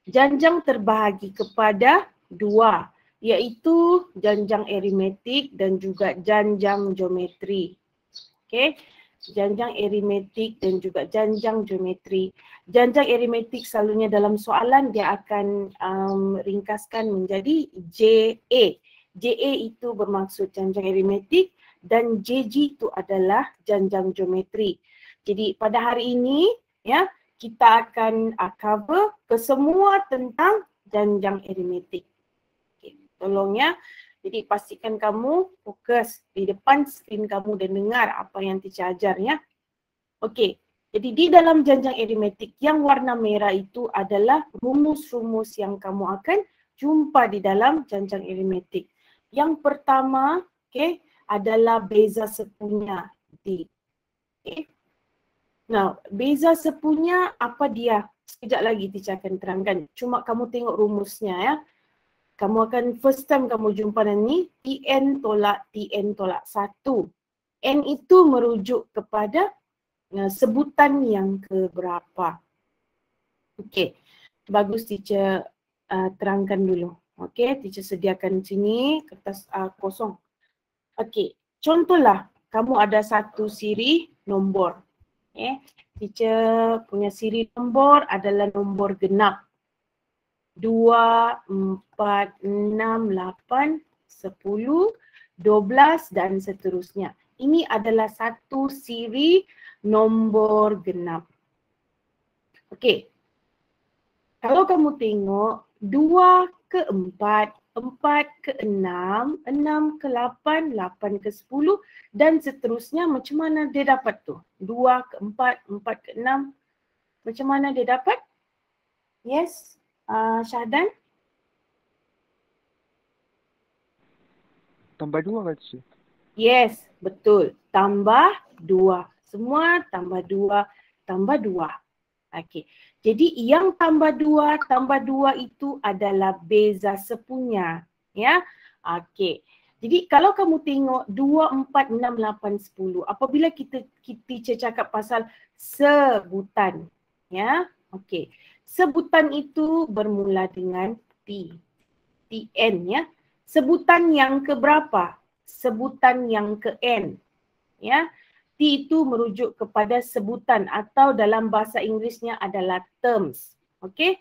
Janjang terbahagi kepada dua, iaitu janjang aritmetik dan juga janjang geometri. Okey, janjang aritmetik dan juga janjang geometri. Janjang aritmetik selalunya dalam soalan dia akan ringkaskan menjadi JA. JA itu bermaksud janjang aritmetik dan JG itu adalah janjang geometri. Jadi pada hari ini ya, kita akan cover kesemua tentang janjang aritmetik. Okay, tolong ya. Jadi pastikan kamu fokus di depan skrin kamu dan dengar apa yang teacher ajar ya. Okey, jadi di dalam janjang aritmetik yang warna merah itu adalah rumus-rumus yang kamu akan jumpa di dalam janjang aritmetik. Yang pertama, okey, adalah beza sepunya D. Okay. Nah, beza sepunya apa dia? Sekejap lagi teacher akan terangkan. Cuma kamu tengok rumusnya ya. Kamu akan first time kamu jumpa ni Tn tolak Tn tolak 1. N itu merujuk kepada sebutan yang keberapa. Okey, bagus teacher terangkan dulu. Okey, teacher sediakan sini kertas kosong. Okey, contohlah kamu ada satu siri nombor. Teacher punya siri nombor adalah nombor genap. 2, 4, 6, 8, 10, 12 dan seterusnya. Ini adalah satu siri nombor genap. Okey. Kalau kamu tengok 2 ke 4, 4 ke 6, 6 ke 8, 8 ke 10 dan seterusnya, macam mana dia dapat tu? 2 ke 4, 4 ke 6. Macam mana dia dapat? Yes, Syahdan? Tambah 2 kan teacher? Yes, betul. Tambah 2. Semua tambah 2, tambah 2. Okey. Jadi yang tambah 2 itu adalah beza sepunya. Ya. Okey. Jadi kalau kamu tengok 2, 4, 6, 8, 10. Apabila kita teacher cakap pasal sebutan. Ya. Okey. Sebutan itu bermula dengan T. Tn ya. Sebutan yang keberapa? Sebutan yang ke N. Ya. T itu merujuk kepada sebutan atau dalam bahasa Inggerisnya adalah terms. Okey.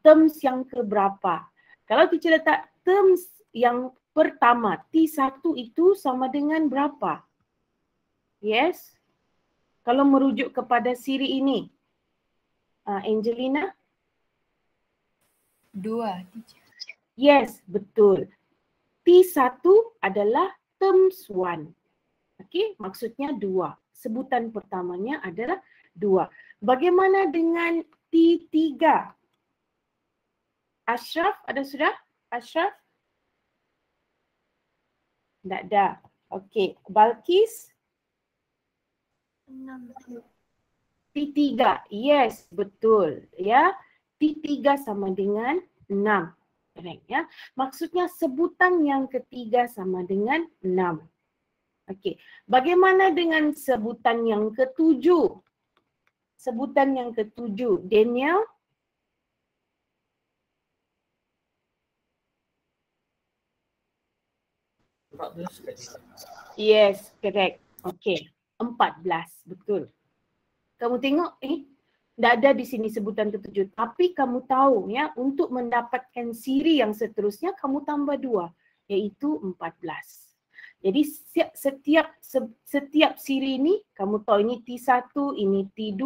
Terms yang keberapa? Kalau teacher letak terms yang pertama, T1 itu sama dengan berapa? Yes. Kalau merujuk kepada siri ini. Angelina? 2, teacher. Yes, betul. T1 adalah terms 1. Okey, maksudnya 2. Sebutan pertamanya adalah 2. Bagaimana dengan T3? Ashraf, ada sudah? Ashraf? Tak ada. Okey, Balkis? 6. T3. Yes, betul. Ya, T3 sama dengan 6. Correct ya. Maksudnya sebutan yang ketiga sama dengan 6. Okey. Bagaimana dengan sebutan yang ketujuh? Sebutan yang ketujuh, Daniel? Yes, correct. Okey. 14, betul. Kamu tengok, tak ada di sini sebutan ketujuh. Tapi kamu tahu ya, untuk mendapatkan siri yang seterusnya, kamu tambah 2, iaitu 14. Jadi setiap siri ini, kamu tahu ini T1, ini T2,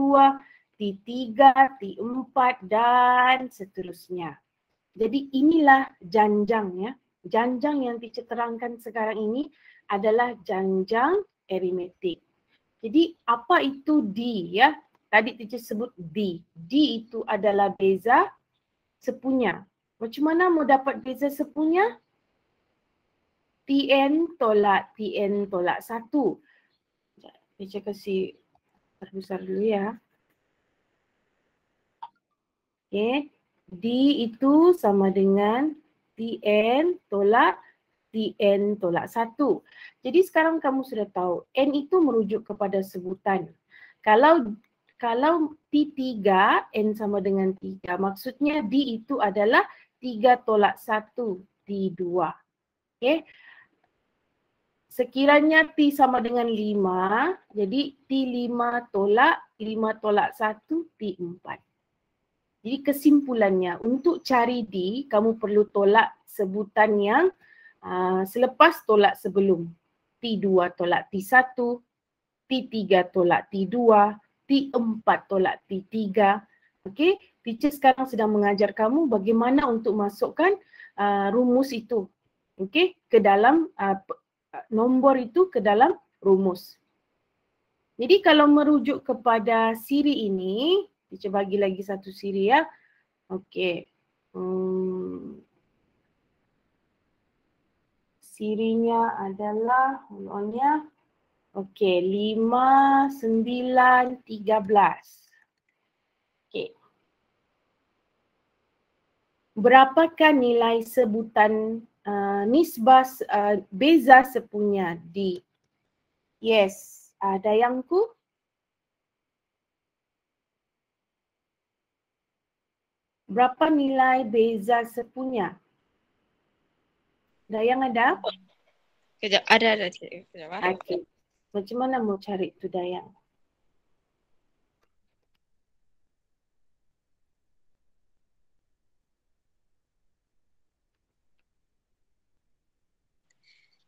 T3, T4 dan seterusnya. Jadi inilah janjang ya. Janjang yang teacher terangkan sekarang ini adalah janjang aritmetik. Jadi apa itu D ya? Tadi teacher sebut D. D itu adalah beza sepunya. Macam mana mau dapat beza sepunya? Tn tolak Tn tolak 1. Teacher kasih besar dulu ya. Okay. D itu sama dengan Tn tolak Tn tolak 1. Jadi sekarang kamu sudah tahu N itu merujuk kepada sebutan. Kalau Kalau T3, N sama dengan 3. Maksudnya D itu adalah 3 tolak 1, T2. Okay. Sekiranya T sama dengan 5, jadi T5 tolak 1, T4. Jadi kesimpulannya, untuk cari D, kamu perlu tolak sebutan yang selepas tolak sebelum. T2 tolak T1, T3 tolak T2, T4 tolak T3. Okey, teacher sekarang sedang mengajar kamu bagaimana untuk masukkan rumus itu. Okey, ke dalam nombor itu ke dalam rumus. Jadi kalau merujuk kepada siri ini, teacher bagi lagi satu siri ya. Okey. Sirinya adalah, hold on ya. Okey, 5, 9, 13. Okey. Berapakah nilai sebutan nisbah beza sepunya D? Yes, Dayangku. Berapa nilai beza sepunya? Dayang ada? Kejap, ada cik. Kejap. Okey. Macam mana mau cari tu Dayang?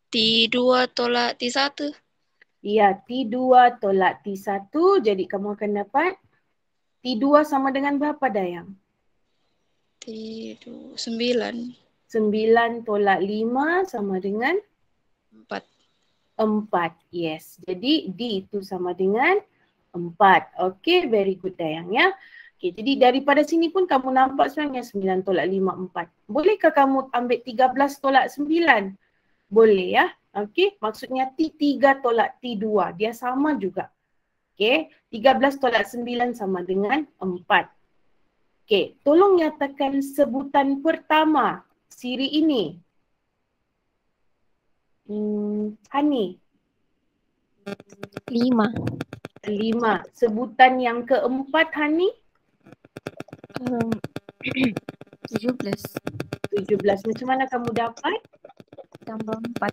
T2 tolak T1. Ya, T2 tolak T1. Jadi kamu akan dapat T2 sama dengan berapa Dayang? T2, 9. 9 tolak 5 sama dengan 4. 4. Yes. Jadi D itu sama dengan 4. Okay, very good Dayang ya. Okay, jadi daripada sini pun kamu nampak sebenarnya 9 tolak 5, 4. Bolehkah kamu ambil 13 tolak 9? Boleh ya. Okay, maksudnya T3 tolak T2. Dia sama juga. Okay, 13 tolak 9 sama dengan 4. Okay, tolong nyatakan sebutan pertama siri ini. Hani. 5. 5. Sebutan yang keempat Hani? 17. 17. Macam mana kamu dapat? Tambah 4.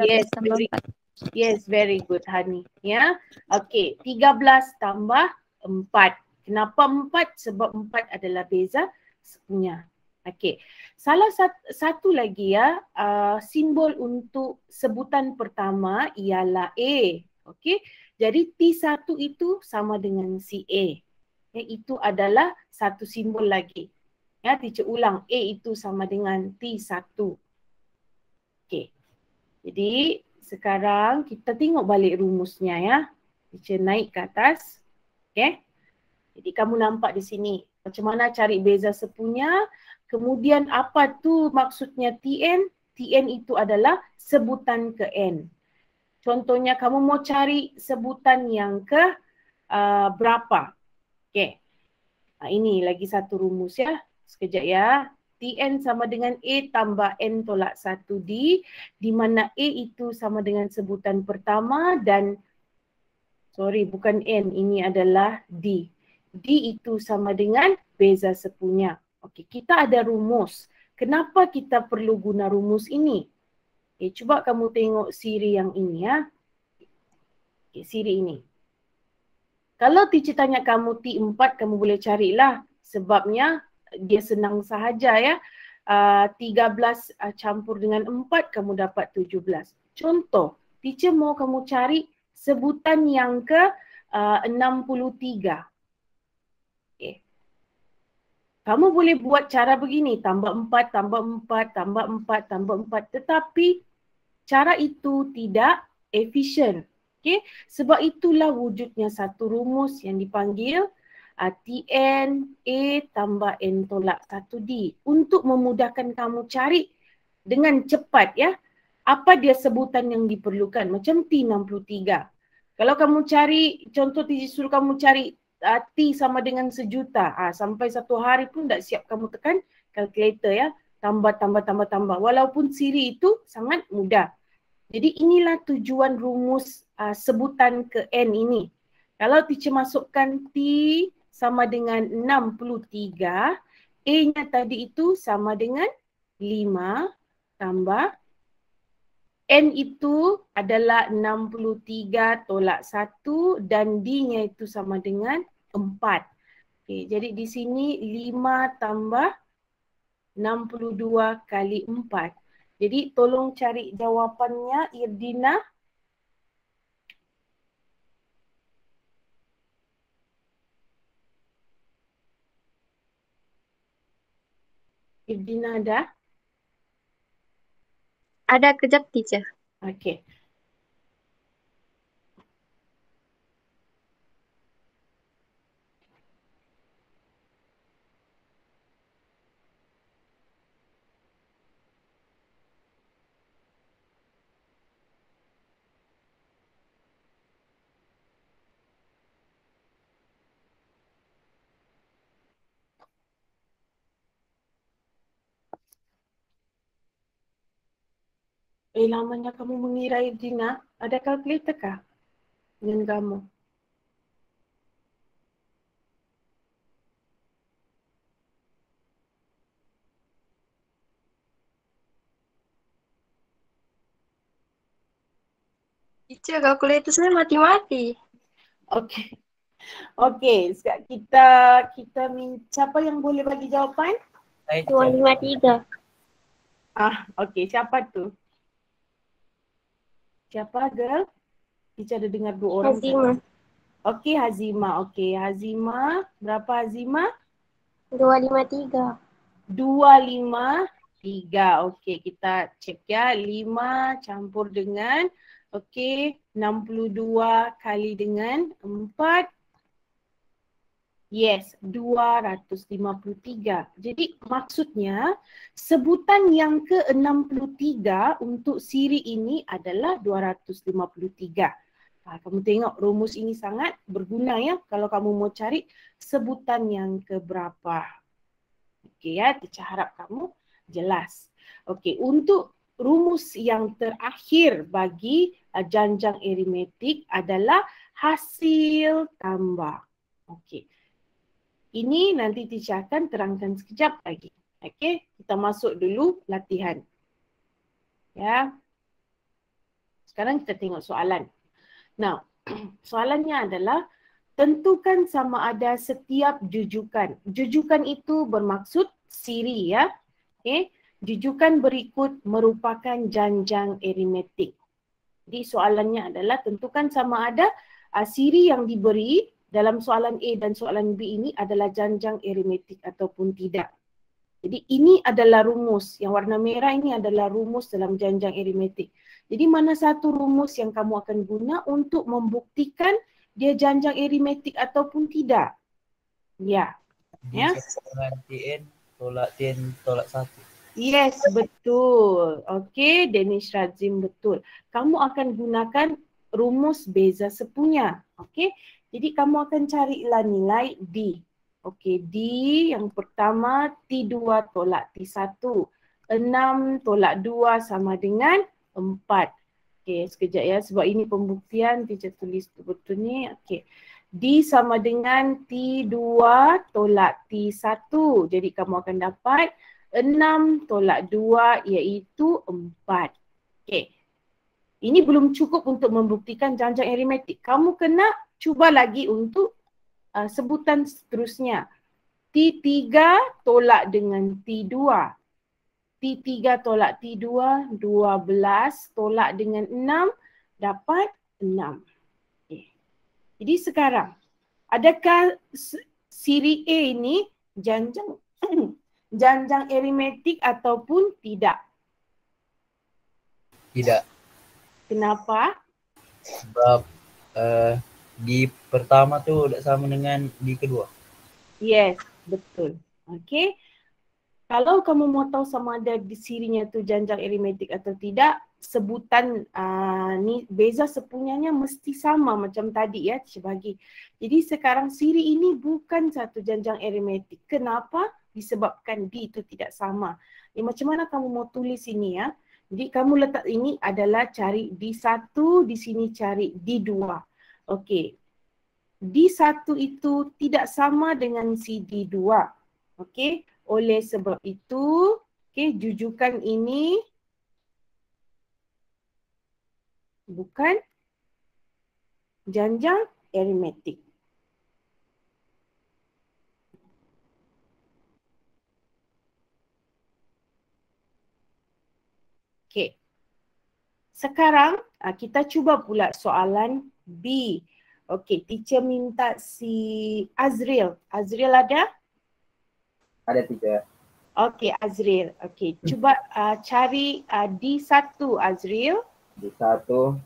Yes, tambah very, 4. yes, very good Hani. Ya. Okey, 13 tambah 4. Kenapa 4? Sebab 4 adalah beza sepunya. Okey. Salah satu lagi ya, simbol untuk sebutan pertama ialah A. Okey. Jadi T1 itu sama dengan si A. Itu adalah satu simbol lagi. Ya, teacher ulang. A itu sama dengan T1. Okey. Jadi sekarang kita tengok balik rumusnya ya. Teacher naik ke atas. Okey. Jadi kamu nampak di sini macam mana cari beza sepunya. Kemudian apa tu maksudnya Tn? Tn itu adalah sebutan ke N. Contohnya kamu mau cari sebutan yang ke berapa? Okey. Ini lagi satu rumus ya. Sekejap ya. Tn sama dengan A tambah N tolak 1D, di mana A itu sama dengan sebutan pertama dan bukan N, ini adalah D. D itu sama dengan beza sepunya. Okey, kita ada rumus. Kenapa kita perlu guna rumus ini? Okay, cuba kamu tengok siri yang ini ya. Okay, siri ini. Kalau teacher tanya kamu T4, kamu boleh carilah. Sebabnya dia senang sahaja ya. 13 campur dengan 4, kamu dapat 17. Contoh, teacher mau kamu cari sebutan yang ke 63. Okay. Kamu boleh buat cara begini, tambah 4, tambah 4, tambah 4, tambah 4. Tetapi cara itu tidak efisien. Okay? Sebab itulah wujudnya satu rumus yang dipanggil Tn A tambah N tolak 1D. Untuk memudahkan kamu cari dengan cepat ya, apa dia sebutan yang diperlukan. Macam T63. Kalau kamu cari, contoh suruh kamu cari T sama dengan 1,000,000. Sampai satu hari pun tak siap kamu tekan kalkulator ya. Tambah. Walaupun siri itu sangat mudah. Jadi inilah tujuan rumus sebutan ke N ini. Kalau teacher masukkan T sama dengan 63, A-nya tadi itu sama dengan 5 tambah N itu adalah 63 tolak 1 dan D-nya itu sama dengan 4. Okay, jadi di sini 5 tambah 62 kali 4. Jadi tolong cari jawapannya Irdina. Irdina ada? Ada kejap teacher. Okey. Lamanya kamu mengira Irdina. Ada kalkulator kah dengan kamu? Teacher, kalkulator saya mati-mati. Okey. Okey, sekarang kita siapa yang boleh bagi jawapan? 253. Okey, siapa tu? Siapa girl? Teacher ada dengar 2 orang. Hazimah. Okey, Hazimah. Okey, Hazimah. Berapa Hazimah? 253. 253. Okey, kita cek ya. 5 campur dengan 62 kali dengan 4. Yes, 253. Jadi maksudnya sebutan yang ke-63 untuk siri ini adalah 253. Kamu tengok rumus ini sangat berguna ya kalau kamu mau cari sebutan yang keberapa. Okey ya, teacher harap kamu jelas. Okey, untuk rumus yang terakhir bagi janjang aritmetik adalah hasil tambah. Okey. Ini nanti teacher akan terangkan sekejap lagi. Okey, kita masuk dulu latihan. Ya. Sekarang kita tengok soalan. Nah, soalannya adalah tentukan sama ada setiap jujukan. Jujukan itu bermaksud siri ya. Okey, jujukan berikut merupakan janjang aritmetik. Jadi soalannya adalah tentukan sama ada siri yang diberi dalam soalan A dan soalan B ini adalah janjang aritmetik ataupun tidak. Jadi ini adalah rumus. Yang warna merah ini adalah rumus dalam janjang aritmetik. Jadi mana satu rumus yang kamu akan guna untuk membuktikan dia janjang aritmetik ataupun tidak? Ya. Ya. Dengan TN tolak TN tolak 1. Yes, betul. Okey, Danish Razim betul. Kamu akan gunakan rumus beza sepunya. Okey. Jadi kamu akan carilah nilai D. Okey, D yang pertama T2 tolak T1. 6 tolak 2 sama dengan 4. Okey, sekejap ya sebab ini pembuktian teacher tulis betul ni. Okey. D sama dengan T2 tolak T1. Jadi kamu akan dapat 6 tolak 2 iaitu 4. Okey. Ini belum cukup untuk membuktikan janjang aritmetik. Kamu kena cuba lagi untuk sebutan seterusnya. T3 tolak dengan T2. T3 tolak T2, 12 tolak dengan 6 dapat 6. Okay. Jadi sekarang, adakah siri A ini janjang janjang aritmetik ataupun tidak? Tidak. Kenapa? Sebab di pertama tu tak sama dengan di kedua. Yes, betul. Okey. Kalau kamu mau tahu sama ada di sirinya tu janjang aritmetik atau tidak, sebutan ni beza sepunyanya mesti sama macam tadi ya teacher bagi. Jadi sekarang siri ini bukan satu janjang aritmetik. Kenapa? Disebabkan D itu tidak sama. Macam mana kamu mau tulis ini ya? Jadi kamu letak ini adalah cari D1, di sini cari D2. Okey. D1 itu tidak sama dengan si D2. Okey, oleh sebab itu, okey, jujukan ini bukan janjang aritmetik. Okey. Sekarang kita cuba pula soalan B. Okey, teacher minta si Azril. Azril ada? Ada teacher. Okey, Azril. Okey, cuba cari D1 Azril. D1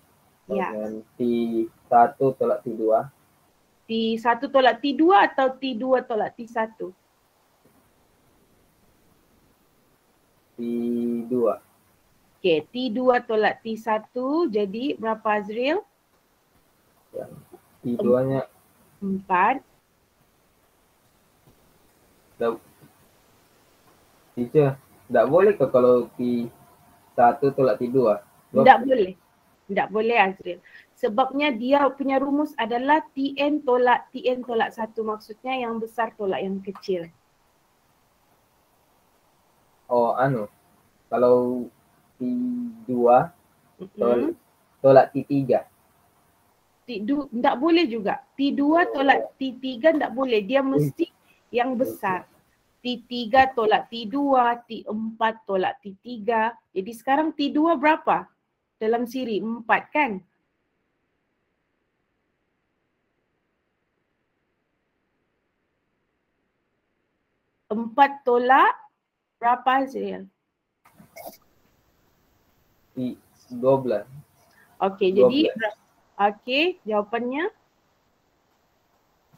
Ya. dengan T1 tolak T2. T1 tolak T2 atau T2 tolak T1? T2. Okey, T2 tolak T1 jadi berapa Azril? Yang T2-nya 4. teacher, tak boleh ke kalau T1 tolak T2? Tak boleh. Tak boleh Azril. Sebabnya dia punya rumus adalah Tn tolak 1. Maksudnya yang besar tolak yang kecil. Oh, kalau T2 tolak T3. Tak boleh juga. T2 tolak T3 tak boleh. Dia mesti yang besar. T3 tolak T2, T4 tolak T3. Jadi sekarang T2 berapa? Dalam siri 4 kan? Empat tolak berapa Azril? T12. Okey, jadi okey, jawapannya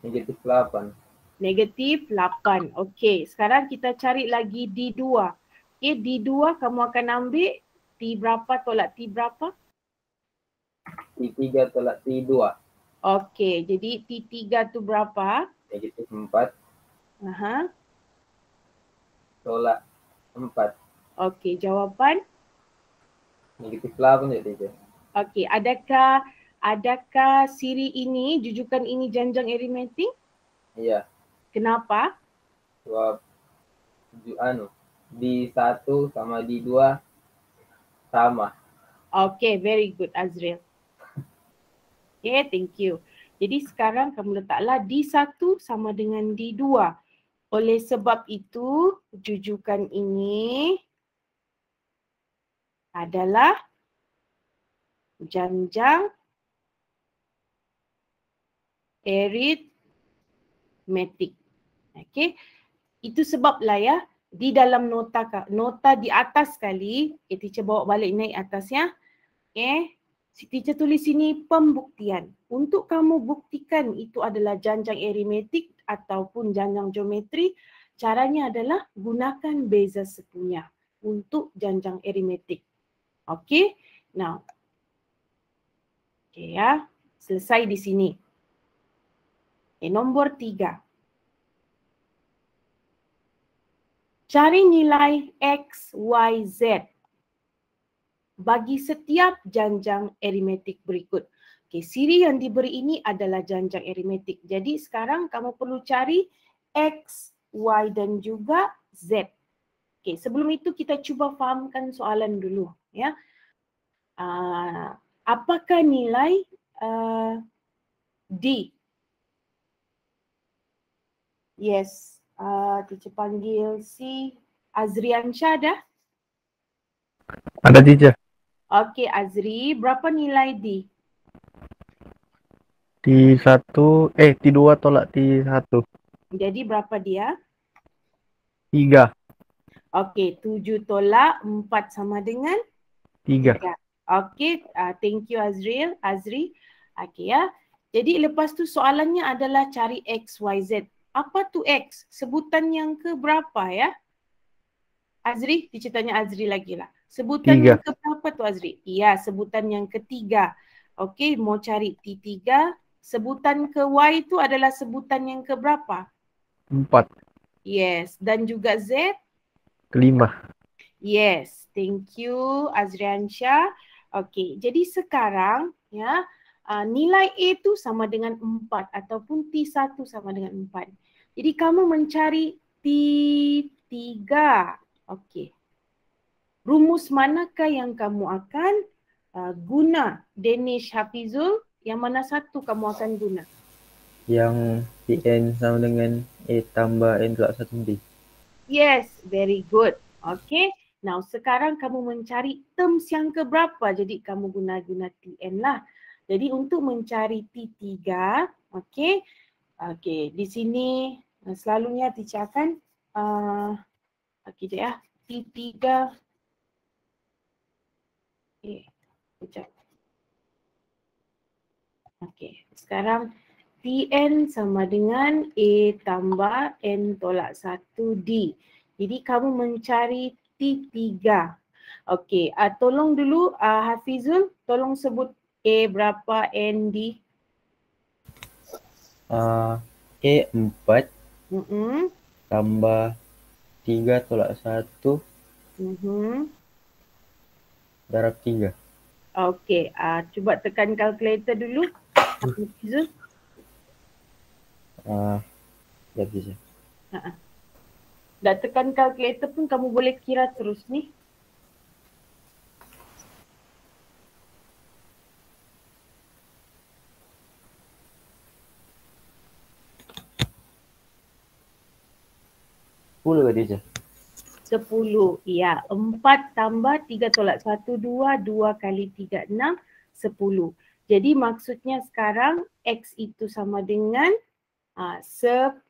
Negatif 8. negatif 8. Okey, sekarang kita cari lagi D2. Okey, D2 kamu akan ambil T berapa tolak T berapa? T3 tolak T2. Okey, jadi T3 tu berapa? Negatif 4 Aha. tolak 4. Okey, jawapan? Negatif 8 je teacher. Okey, adakah siri ini, jujukan ini janjang aritmetik? Ya. Kenapa? Sebab D1 sama D2 sama. Okay, very good Azril. Okay, thank you. Jadi sekarang kamu letaklah D1 sama dengan D2. Oleh sebab itu, jujukan ini adalah janjang aritmetik. Okay, itu sebablah ya, di dalam nota di atas sekali, teacher bawa balik naik atasnya. Si teacher tulis sini pembuktian. Untuk kamu buktikan itu adalah janjang aritmetik ataupun janjang geometri, caranya adalah gunakan beza sepunya untuk janjang aritmetik. Okay, now. Okay ya, selesai di sini. Nombor 3. Cari nilai X, Y, Z bagi setiap janjang aritmetik berikut. Okey, siri yang diberi ini adalah janjang aritmetik. Jadi sekarang kamu perlu cari X, Y dan juga Z. Okey, sebelum itu kita cuba fahamkan soalan dulu ya. Apakah nilai D? Yes, teacher panggil si Azriansha ada? Ada teacher. Okey Azri, berapa nilai D? T2 tolak T1. Jadi berapa dia? 3. Okey, 7 tolak 4 sama dengan 3. Okey, thank you Azri. Okey ya. Jadi lepas tu soalannya adalah cari X, Y, Z. Apa tu X? Sebutan yang ke berapa ya? Azri, teacher tanya Azri lagi lah. Sebutan 3. yang ke berapa tu Azri? Ya, sebutan yang ketiga. Okey, mau cari T3. Sebutan ke Y itu adalah sebutan yang ke berapa? 4. Yes, dan juga Z? Kelima. Yes, thank you Azriansha. Okey, jadi sekarang ya nilai A tu sama dengan 4 ataupun T1 sama dengan 4. Jadi kamu mencari T3. Okey. Rumus manakah yang kamu akan guna? Danish, Hafizul, yang mana satu kamu akan guna? Yang Tn sama dengan A tambah N tolak 1D. Yes, very good. Okay. Now sekarang kamu mencari terms yang keberapa? Jadi kamu guna Tn lah. Jadi untuk mencari T3, okay. Okay, di sini selalunya teacher akan okay je ya. T3. Okay, sekejap. Okay, sekarang Tn sama dengan A tambah N tolak 1D. Jadi kamu mencari T3. Okey, tolong dulu Hafizul, tolong sebut A berapa, N, D. A 4 tambah 3 tolak 1 darab 3. Okey, cuba tekan kalkulator dulu. Hafizul. Dah bisa. Dah tekan kalkulator pun kamu boleh kira terus ni. Puluh ke teacher? 10. Ya, 4 tambah 3 tolak 1, 2. 2 kali 3, 6. 10. Jadi maksudnya sekarang X itu sama dengan 10.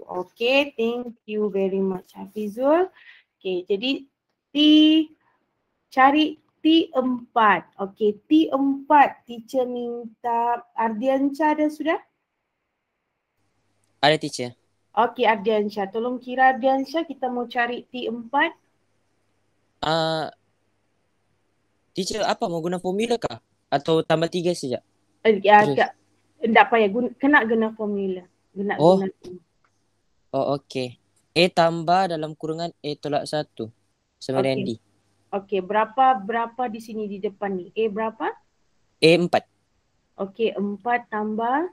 Okay, thank you very much Hafizul. Okay, jadi cari T4. Okay, T4 teacher minta Ardiansyah ada sudah? Ada teacher. Okay Ardiansyah, tolong kira Ardiansyah, kita mau cari T4. Teacher apa mau guna formula kah? Atau tambah 3 saja? Tak payah, kena guna formula. Oh, okey. A tambah dalam kurungan A tolak 1 sama dengan D. Okey, berapa di sini di depan ni? A berapa? A 4. Okey, 4 tambah?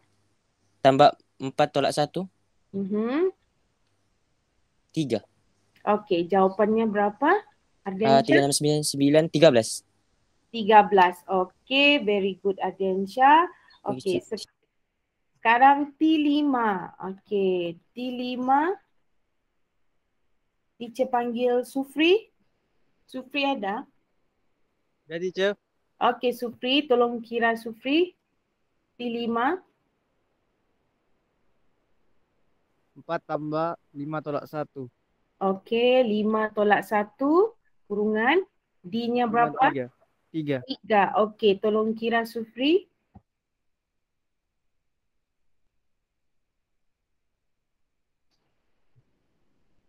Tambah 4 tolak 1. 3. Okey, jawapannya berapa? Ardiansyah? 3 6 9 13. 13. Okey, very good Ardiansyah. Okey, sekarang T5. Okey, T5. Teacher panggil Sufri. Sufri ada? Ya, teacher. Okey, Sufri, tolong kira Sufri. T5. 4 tambah 5 tolak 1. Okey, 5 tolak 1 kurungan. D-nya berapa? 3. 3. Okey, tolong kira Sufri.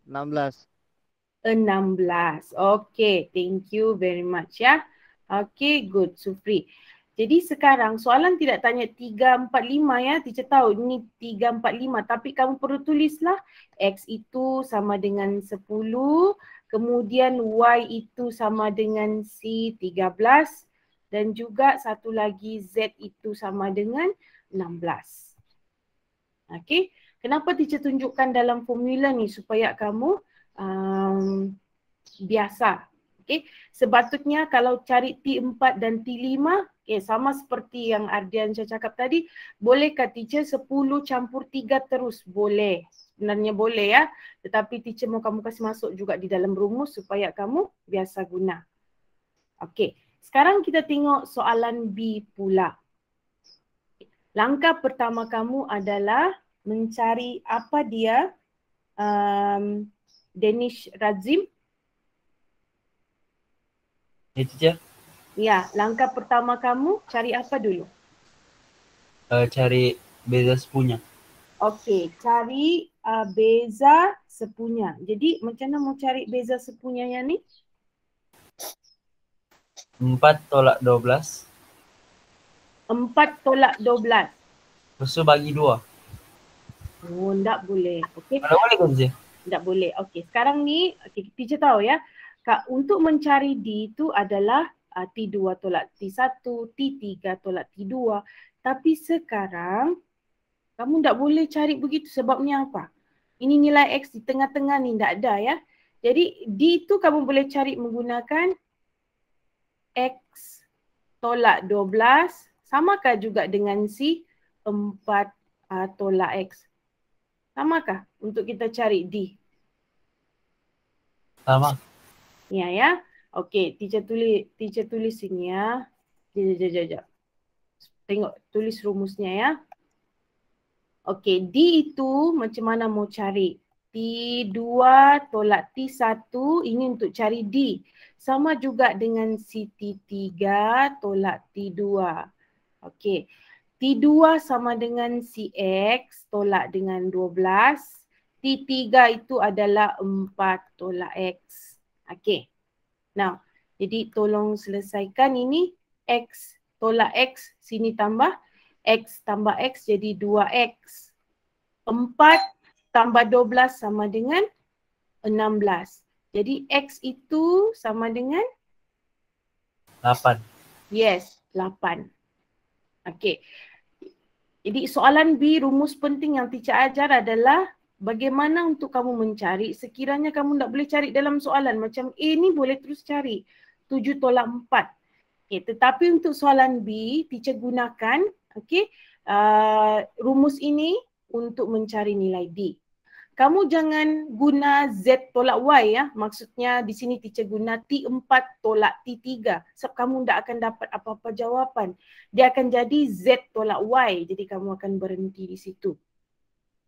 16. 16. Okey, thank you very much ya. Okey, good Sufri. Jadi sekarang soalan tidak tanya 3, 4, 5 ya. Teacher tahu ini 3, 4, 5. Tapi kamu perlu tulislah X itu sama dengan 10. Kemudian Y itu sama dengan C 13. Dan juga satu lagi Z itu sama dengan 16. Okey. Kenapa teacher tunjukkan dalam formula ni supaya kamu biasa. Okay. Sepatutnya kalau cari T4 dan T5, okay, sama seperti yang Ardiansyah cakap tadi, bolehkah teacher 10 campur 3 terus? Boleh. Sebenarnya boleh ya. Tetapi teacher mau kamu kasih masuk juga di dalam rumus supaya kamu biasa guna. Okey. Sekarang kita tengok soalan B pula. Langkah pertama kamu adalah mencari apa dia Danish Razim. Ya, teacher. Ya, langkah pertama kamu cari apa dulu? Cari beza sepunya. Okey, cari beza sepunya. Jadi macam mana mau cari beza sepunya yang ni? 4 tolak 12. 4 tolak 12. Lepas tu bagi 2. Oh, tak boleh. Okey. Kalau boleh kan teacher? Tak boleh. Okey, sekarang ni teacher tahu ya. Untuk mencari D itu adalah T2 tolak T1, T3 tolak T2. Tapi sekarang kamu tak boleh cari begitu, sebabnya apa? Ini nilai X di tengah-tengah ni tak ada ya. Jadi D itu kamu boleh cari menggunakan X tolak 12 samakah juga dengan si 4 tolak X? Samakah untuk kita cari D? Sama. Ya. Okey, teacher tulis sini ya. Jap. Tengok tulis rumusnya ya. Okey, D itu macam mana mau cari? T2 tolak T1 ini untuk cari D. Sama juga dengan si T3 tolak T2. Okey. T2 sama dengan si X tolak dengan 12. T3 itu adalah 4 tolak X. Okey. Now, jadi tolong selesaikan ini. X tolak X, sini tambah. X tambah X jadi 2X. 4 tambah 12 sama dengan 16. Jadi X itu sama dengan? 8. Yes, 8. Okey. Jadi soalan B, rumus penting yang teacher ajar adalah bagaimana untuk kamu mencari sekiranya kamu tak boleh cari dalam soalan. Macam A ni boleh terus cari 7 tolak 4. Okay, tetapi untuk soalan B, teacher gunakan rumus ini untuk mencari nilai D. Kamu jangan guna Z tolak Y ya. Maksudnya di sini teacher guna T4 tolak T3. Sebab kamu tak akan dapat apa-apa jawapan. Dia akan jadi Z tolak Y. Jadi kamu akan berhenti di situ.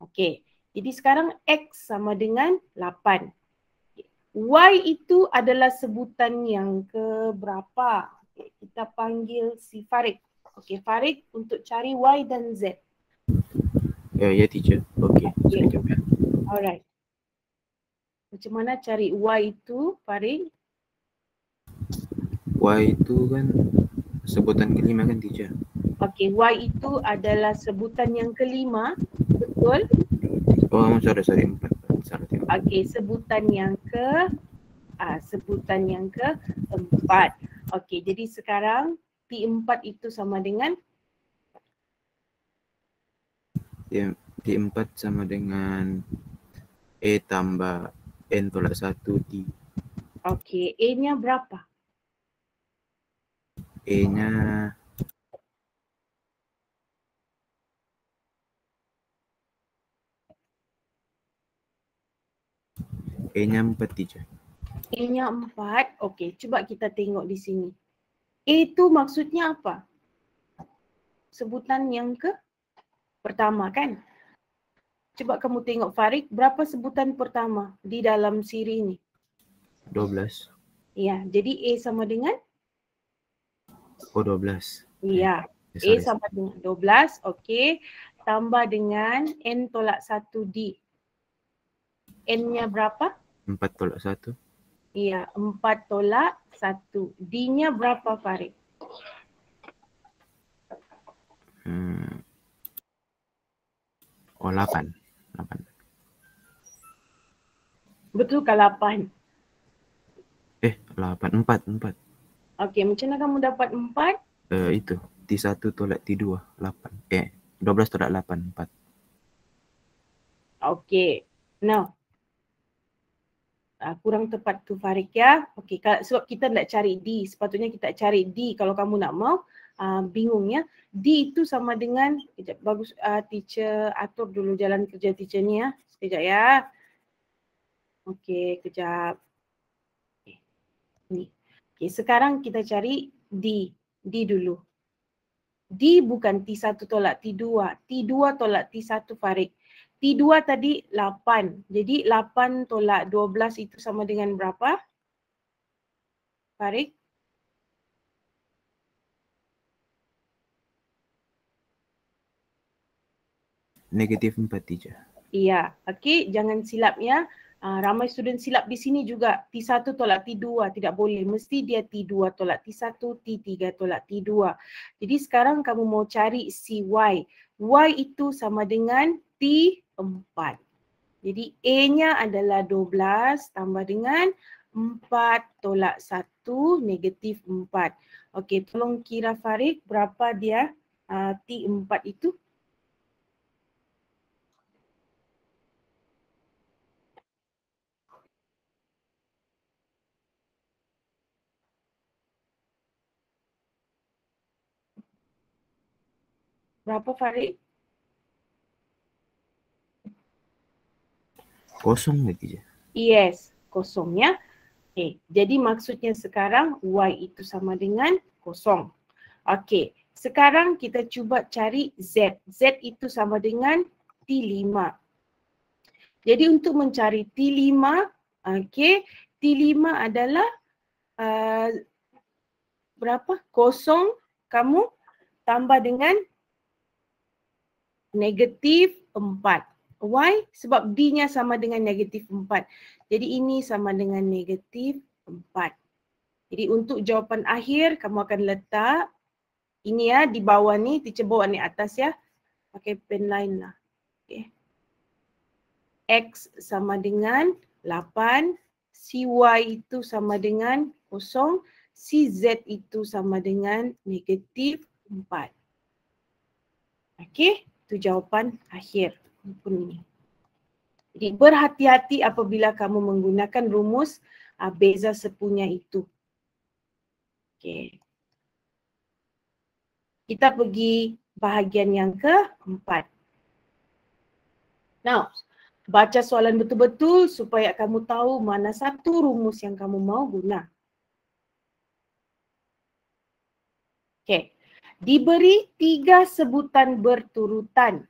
Okey. Jadi sekarang X sama dengan 8. Y itu adalah sebutan yang ke berapa? Okay, kita panggil si Farid. Okey, Farid untuk cari Y dan Z. Ya teacher. Okey. Sekejap ya. Alright. Macam mana cari Y itu, Farid? Y itu kan sebutan kelima kan teacher? Okey, Y itu adalah sebutan yang kelima. Betul? Oh, sorry 4. Okey, sebutan yang keempat. Okey, jadi sekarang T4 itu sama dengan? Ya, T4 sama dengan E tambah N tolak 1 T. Okey, E-nya berapa? E-nya E-nya 4 teacher. E-nya 4. Okey, cuba kita tengok di sini. E itu maksudnya apa? Sebutan yang ke pertama kan? Cuba kamu tengok Farid, berapa sebutan pertama di dalam siri ini? 12. Ya, jadi E sama dengan? Oh 12. Ya, E sama dengan 12. Okey, tambah dengan N tolak 1D. N-nya berapa? 4 tolak 1. Iya, 4 tolak 1. D-nya berapa Farid? Oh 8. Betul ke 8? 4. Okey, macam mana kamu dapat 4? Itu T1 tolak T2 8. 12 tolak 8 4. Okey. Now. Kurang tepat tu Farid ya. Okey, sebab kita nak cari D. Sepatutnya kita cari D kalau kamu nak mau. Bingung ya. D itu sama dengan, sekejap, bagus teacher atur dulu jalan kerja teacher ni ya. Sekejap ya. Okey, kejap. Okay. Ni. Okey, sekarang kita cari D. D dulu. D bukan T1 tolak T2. T2 tolak T1 Farid. T2 tadi 8. Jadi 8 tolak 12 itu sama dengan berapa? Farid? Negatif 4 teacher. Iya, okey, jangan silap ya. Ramai student silap di sini juga. T1 tolak T2 tidak boleh. Mesti dia T2 tolak T1, T3 tolak T2. Jadi sekarang kamu mau cari si Y. Y itu sama dengan T4. Jadi A-nya adalah 12 tambah dengan 4 tolak 1 negatif 4. Okey, tolong kira Farid berapa dia T4 itu? Berapa Farid? Kosong lagi je. Yes, kosong ya. Okay, jadi maksudnya sekarang Y itu sama dengan kosong. Okey, sekarang kita cuba cari Z. Z itu sama dengan T5. Jadi untuk mencari T5, okey, T5 adalah berapa? Kosong kamu tambah dengan negatif 4. Why? Sebab D-nya sama dengan negatif 4. Jadi ini sama dengan negatif 4. Jadi untuk jawapan akhir kamu akan letak ini ya di bawah ni, teacher bawa ni atas ya. Pakai pen line lah. Okay. X sama dengan 8, CY itu sama dengan 0, CZ itu sama dengan negatif 4. Okey, itu jawapan akhir ini. Jadi berhati-hati apabila kamu menggunakan rumus beza sepunya itu. Okey. Kita pergi bahagian yang keempat. Now, baca soalan betul-betul supaya kamu tahu mana satu rumus yang kamu mau guna. Okey. Diberi 3 sebutan berturutan.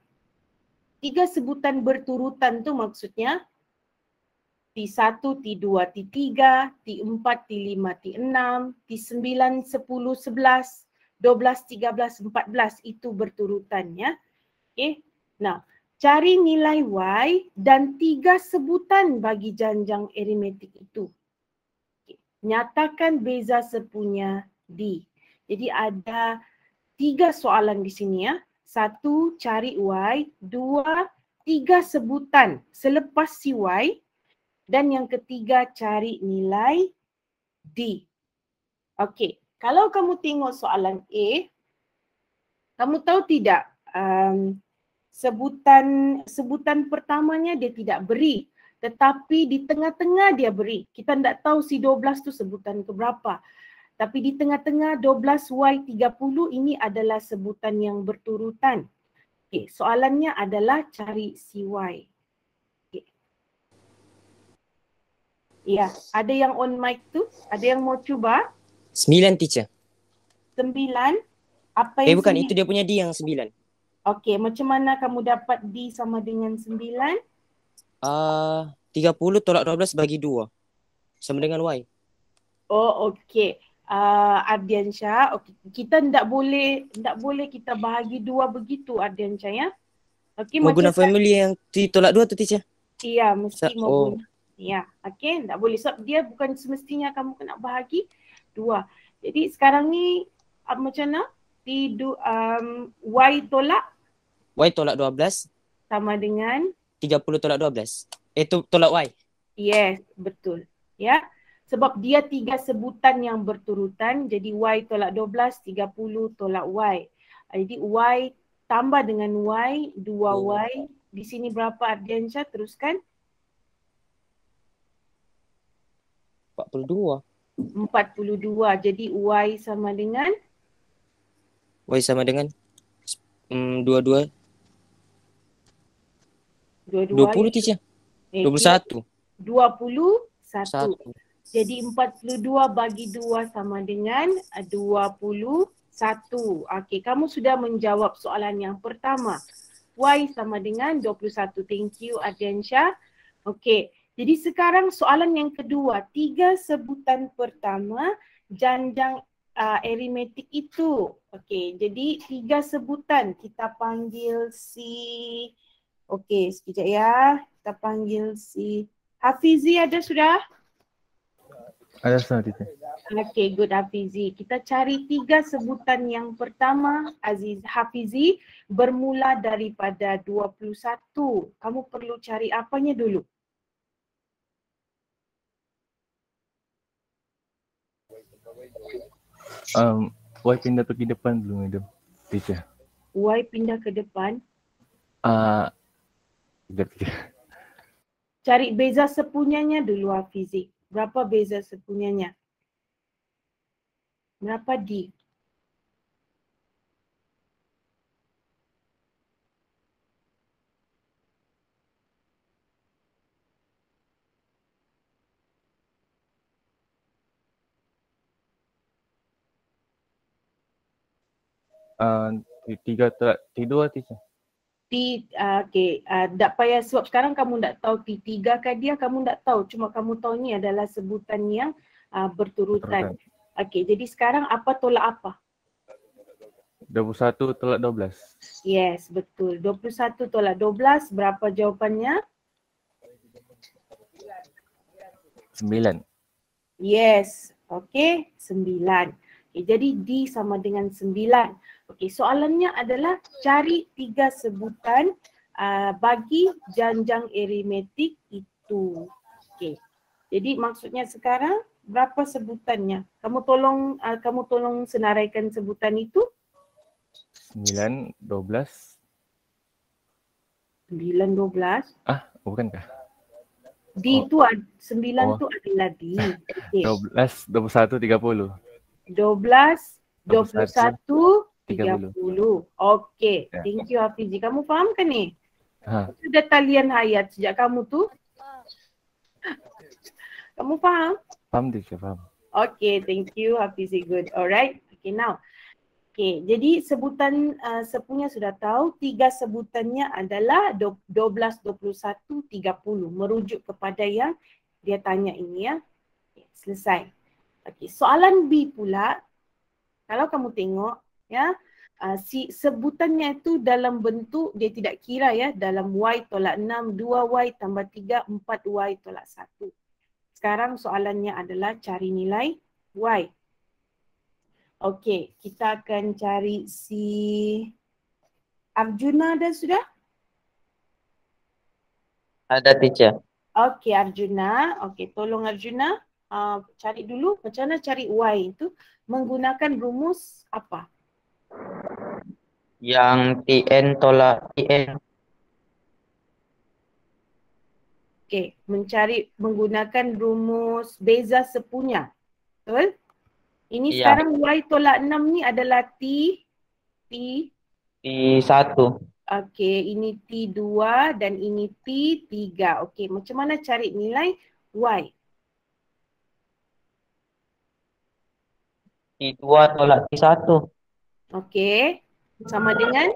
3 sebutan berturutan tu maksudnya T1, T2, T3, T4, T5, T6, T9, 10, 11, 12, 13, 14 itu berturutan ya. Okey. Nah, cari nilai Y dan 3 sebutan bagi janjang aritmetik itu. Okay. Nyatakan beza sepunya D. Jadi ada 3 soalan di sini ya. 1, cari Y. 2, 3 sebutan selepas si Y. Dan yang ketiga, cari nilai D. Okey, kalau kamu tengok soalan A, kamu tahu tidak sebutan pertamanya dia tidak beri. Tetapi di tengah-tengah dia beri. Kita tidak tahu si 12 tu sebutan keberapa. Tapi di tengah-tengah 12Y30 ini adalah sebutan yang berturutan. Okey, soalannya adalah cari si Y. Okay. Ya, ada yang on mic tu? Ada yang mau cuba? 9 teacher. 9. Apa yang Bukan, 9? itu dia punya D yang 9. Okey, macam mana kamu dapat D sama dengan 9? 30 tolak 12 bagi 2. Sama dengan Y. Oh, okey. Ardiansyah, okay. Kita tidak boleh kita bahagi 2 begitu Ardiansyah ya. Okey, Mau guna family yang T tolak 2 tu teacher? Iya, mesti mau guna. Ya, okey, tidak boleh sebab dia bukan semestinya kamu kena bahagi 2. Jadi sekarang ni macam mana? Y tolak? Y tolak 12 sama dengan 30 tolak 12. Itu tolak Y. Yes, betul. Ya. Sebab dia 3 sebutan yang berturutan, jadi Y tolak 12, 30 tolak Y. Jadi Y tambah dengan Y, 2Y. Di sini berapa Ardiansyah? Teruskan. 42. 42. Jadi Y sama dengan? Y sama dengan 22. 20 teacher. 21. 21. Jadi 42 bagi 2 sama dengan 21. Okey, kamu sudah menjawab soalan yang pertama. Y sama dengan 21. Thank you Ardiansyah. Okey, jadi sekarang soalan yang kedua. 3 sebutan pertama janjang aritmetik itu. Okey, jadi 3 sebutan kita panggil si. Okey, sekejap ya. Kita panggil si Hafizi ada sudah? Ada sudah teacher. Okey, good Hafizi. Kita cari 3 sebutan yang pertama Hafizi bermula daripada 21. Kamu perlu cari apanya dulu? Y pindah pergi depan dulu, madam. Teacher. Y pindah ke depan. Sekejap, teacher. Cari beza sepunyanya dulu Hafizi. Berapa beza sepunyanya? Berapa D? T3 tolak T2 teacher. Okay, tak payah sebab sekarang kamu tak tahu T3 kah dia, kamu tak tahu. Cuma kamu tahu ni adalah sebutan yang berturutan. Okay, jadi sekarang apa tolak apa? 21 tolak 12. Yes, betul. 21 tolak 12, berapa jawapannya? 9. Yes, okay, 9. Okay, jadi D sama dengan 9. Okey, soalannya adalah cari 3 sebutan bagi janjang aritmetik itu. Okey. Jadi maksudnya sekarang berapa sebutannya? Kamu tolong senaraikan sebutan itu. 9, 12. 9, 12. Bukankah? D tu 9 tu adalah D. Okey. 12, 21, 30. 12, 21, 30. 30. Okey, Ya. thank you Hafizi. Kamu faham kan ni? Ha. Sudah talian hayat sejak kamu tu? Kamu faham? Faham teacher, faham. Okay, thank you Hafizi. Good. Alright. Okay, now. Okay, jadi sebutan sepunya sudah tahu. 3 sebutannya adalah 12, 21, 30. Merujuk kepada yang dia tanya ini ya. Okay, selesai. Okay, soalan B pula. Kalau kamu tengok ya, si sebutannya itu dalam bentuk dia tidak kira ya, dalam Y tolak 6, 2Y tambah 3, 4Y tolak 1. Sekarang soalannya adalah cari nilai Y. Okey, kita akan cari si Arjuna dah sudah? Ada teacher. Okey Arjuna, okey tolong Arjuna cari dulu macam mana cari Y itu menggunakan rumus apa? Yang TN tolak TN. Okey, mencari menggunakan rumus beza sepunya. Betul? Ini Ya. sekarang Y tolak 6 ni adalah T1. Okey, ini T2 dan ini T3. Okey, macam mana cari nilai Y? T2 tolak T1. Okey, sama dengan?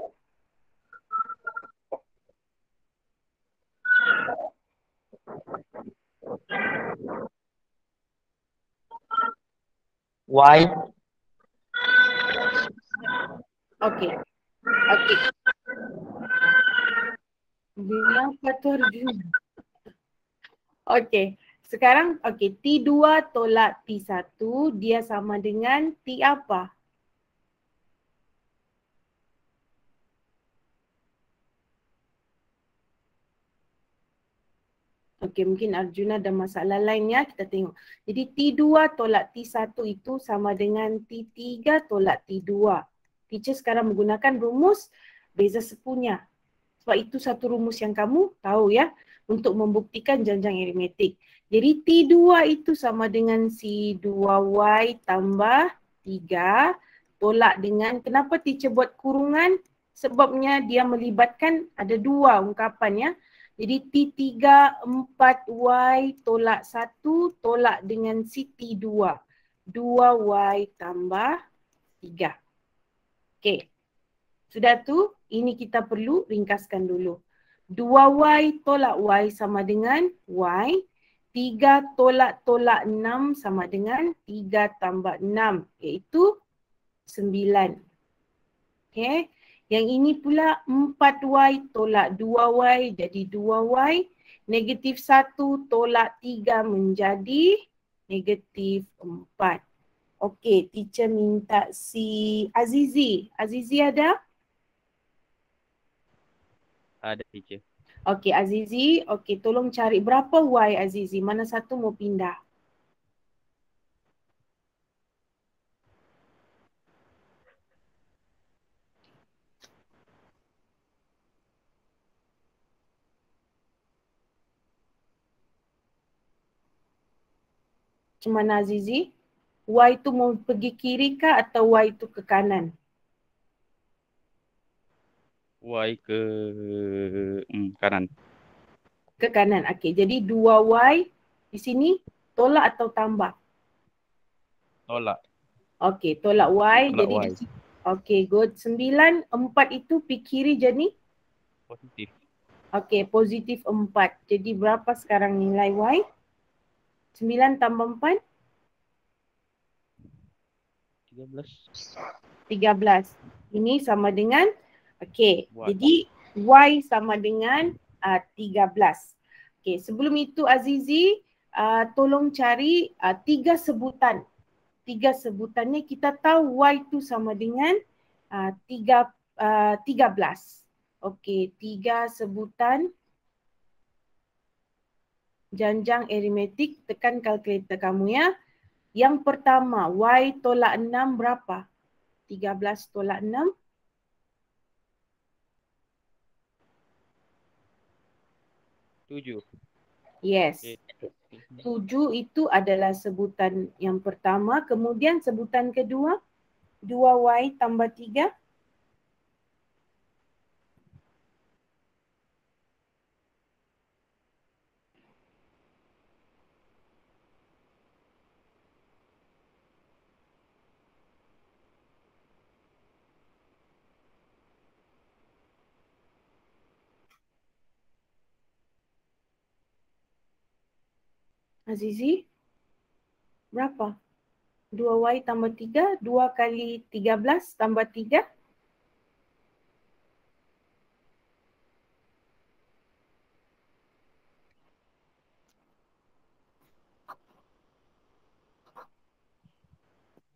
Y. Okey. Okey. Bilang patuh Arjuna. Okey. Sekarang okey, T2 tolak T1 dia sama dengan T apa? Okey, mungkin Arjuna ada masalah lain ya, kita tengok. Jadi T2 tolak T1 itu sama dengan T3 tolak T2. Teacher sekarang menggunakan rumus beza sepunya. Sebab itu satu rumus yang kamu tahu ya untuk membuktikan janjang aritmetik. Jadi T2 itu sama dengan si 2Y tambah 3 tolak dengan, kenapa teacher buat kurungan? Sebabnya dia melibatkan ada 2 ungkapan ya. Jadi T3 4Y tolak 1 tolak dengan si T2. 2Y tambah 3. Okey. Sudah tu, ini kita perlu ringkaskan dulu. 2Y tolak Y sama dengan Y. 3 tolak 6 sama dengan 3 tambah 6 iaitu 9. Okey. Yang ini pula 4Y tolak 2Y jadi 2Y. Negatif 1 tolak 3 menjadi negatif 4. Okey, teacher minta si Azizi. Azizi ada? Ada teacher. Okey Azizi, okey tolong cari berapa Y Azizi, mana satu mau pindah? Macam mana Azizi? Y tu mau pergi kiri kah atau Y tu ke kanan? Y ke kanan. Ke kanan. Okey, jadi 2Y di sini tolak atau tambah? Tolak. Okey, tolak Y. Tolak Jadi Y. di sini. Okey, good. 9, 4 itu pergi kiri jadi? Positif. Okey, positif 4. Jadi berapa sekarang nilai Y? 9 tambah 4? 13. 13. Ini sama dengan, okey, Y. jadi Y sama dengan 13. Okey, sebelum itu Azizi, tolong cari 3 sebutan. 3 sebutannya kita tahu Y itu sama dengan 13. Okey, 3 sebutan janjang aritmetik. Tekan kalkulator kamu ya. Yang pertama, Y tolak 6 berapa? 13 tolak 6. 7. Yes. 7 itu adalah sebutan yang pertama. Kemudian sebutan kedua, 2Y tambah 3. Azizi, berapa? 2Y tambah 3, 2 kali 13 tambah 3.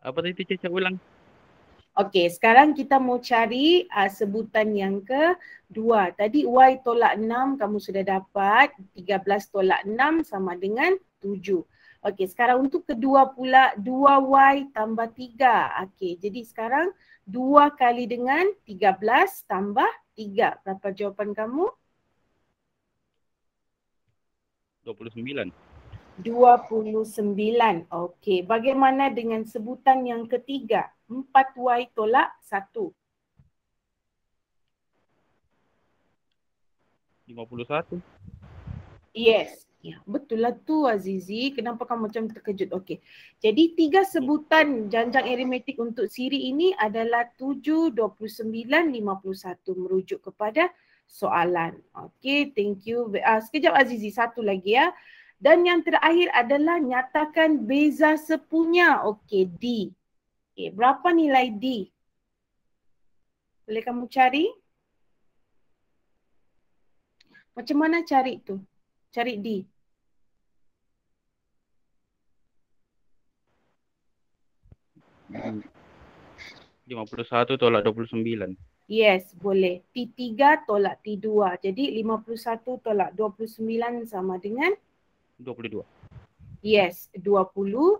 Apa tadi teacher ulang? Okey, sekarang kita mau cari sebutan yang kedua. Tadi Y tolak 6 kamu sudah dapat. 13 tolak 6 sama dengan 7. Okey, sekarang untuk kedua pula 2Y tambah 3. Okey, jadi sekarang 2 kali dengan 13 tambah 3. Berapa jawapan kamu? 29. 29. Okey, bagaimana dengan sebutan yang ketiga? 4Y tolak 1. 51. Yes. Ya, betul lah tu Azizi. Kenapa kamu macam terkejut? Okey. Jadi 3 sebutan janjang aritmetik untuk siri ini adalah 7, 29, 51 merujuk kepada soalan. Okey, thank you. Sekejap Azizi, satu lagi ya. Dan yang terakhir adalah nyatakan beza sepunya. Okey, D. Okey, berapa nilai D? Boleh kamu cari? Macam mana cari tu? Cari D. Hmm. 51 tolak 29. Yes, boleh. T3 tolak T2. Jadi 51 tolak 29 sama dengan? 22. Yes, 22.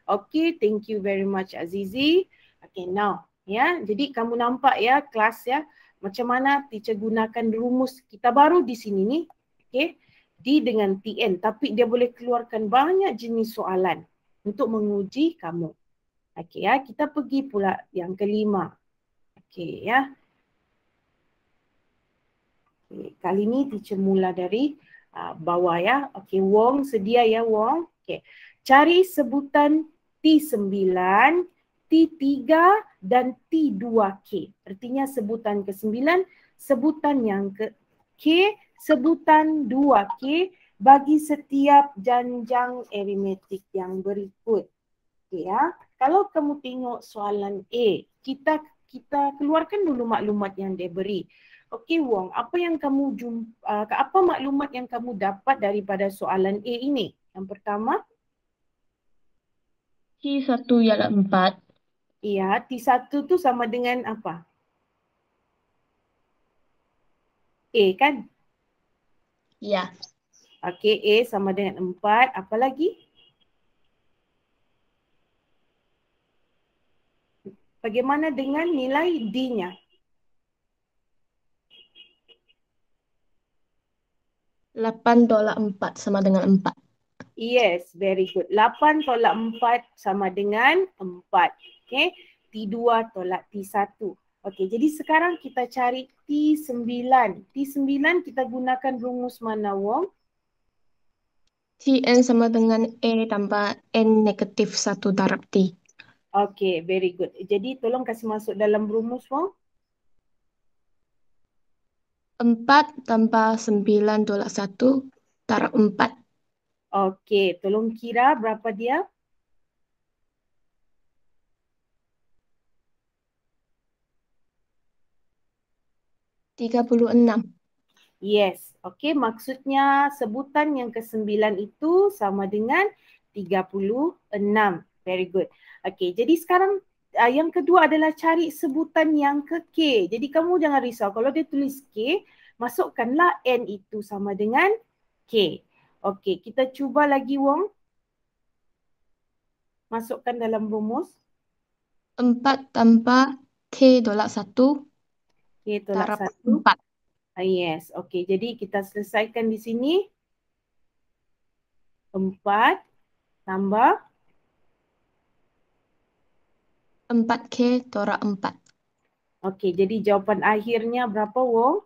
Okay, thank you very much Azizi. Okay, now. Ya, jadi kamu nampak ya kelas ya. Macam mana teacher gunakan rumus. Kita baru di sini nih. Okay. D dengan TN. Tapi dia boleh keluarkan banyak jenis soalan untuk menguji kamu. Okay ya, kita pergi pula yang kelima. Okay ya. Okay, kali ni teacher mula dari bawah ya. Okay, Wong sedia ya Wong. Okay, cari sebutan T9, T3 dan T2K. Artinya sebutan ke-9, sebutan yang ke-K, sebutan 2K bagi setiap janjang aritmetik yang berikut. Okay ya. Kalau kamu tengok soalan A, kita keluarkan dulu maklumat yang dia beri. Okey Wong, apa maklumat yang kamu dapat daripada soalan A ini? Yang pertama, T1 ialah 4. iya, T1 tu sama dengan apa? A kan? Ya. Okey, A sama dengan 4. Apa lagi? Bagaimana dengan nilai D-nya? 8 tolak 4 sama dengan 4. Yes, very good. 8 tolak 4 sama dengan 4. Okay. T2 tolak T1. Okay, jadi sekarang kita cari T9. T9 kita gunakan rumus mana, Wong? Tn sama dengan E tambah N negatif 1 darab T. Okay, very good. Jadi tolong kasih masuk dalam rumus, Wong. 4 tambah 9 tolak 1 darab 4. Okay, tolong kira berapa dia? $36. Yes, okay, maksudnya sebutan yang ke-9 itu sama dengan 36. Very good. Okay, jadi sekarang yang kedua adalah cari sebutan yang ke K. Jadi kamu jangan risau, kalau dia tulis K, masukkanlah N itu sama dengan K. Okay, kita cuba lagi, Wong. Masukkan dalam rumus. 4 tambah K tolak 1 K tolak darab 1. 4. Yes, okay. Jadi kita selesaikan di sini. 4 tambah 4K tolak 4. Okey, jadi jawapan akhirnya berapa, Wong?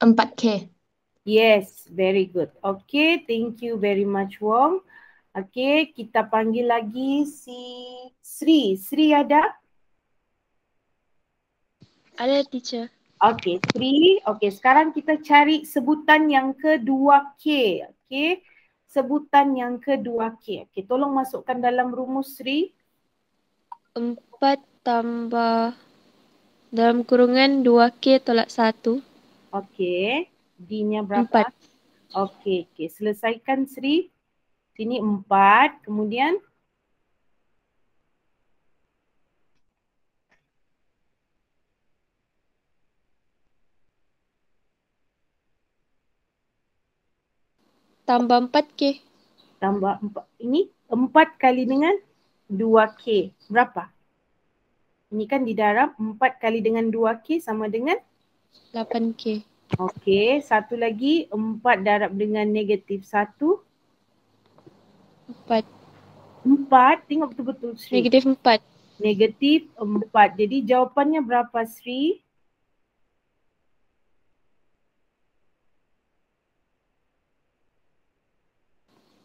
4K. Yes, very good. Okay, thank you very much, Wong. Okay, kita panggil lagi si Sri. Sri ada? Ada, teacher. Okay, Sri. Okay, sekarang kita cari sebutan yang ke-2K. Okay, sebutan yang ke-2K. Okay, tolong masukkan dalam rumus, Sri. 4 tambah dalam kurungan 2K tolak 1. Okay, D-nya berapa? 4. Okay, selesaikan, Sri. Sini 4, kemudian tambah 4K. tambah 4. Ini 4 kali dengan 2K. Berapa? Ini kan di dalam 4 kali dengan 2K sama dengan 8K. Okey, satu lagi 4 darab dengan negatif 1. 4. 4, tengok betul-betul, Sri. Negatif 4. Negatif 4. Jadi jawapannya berapa, Sri?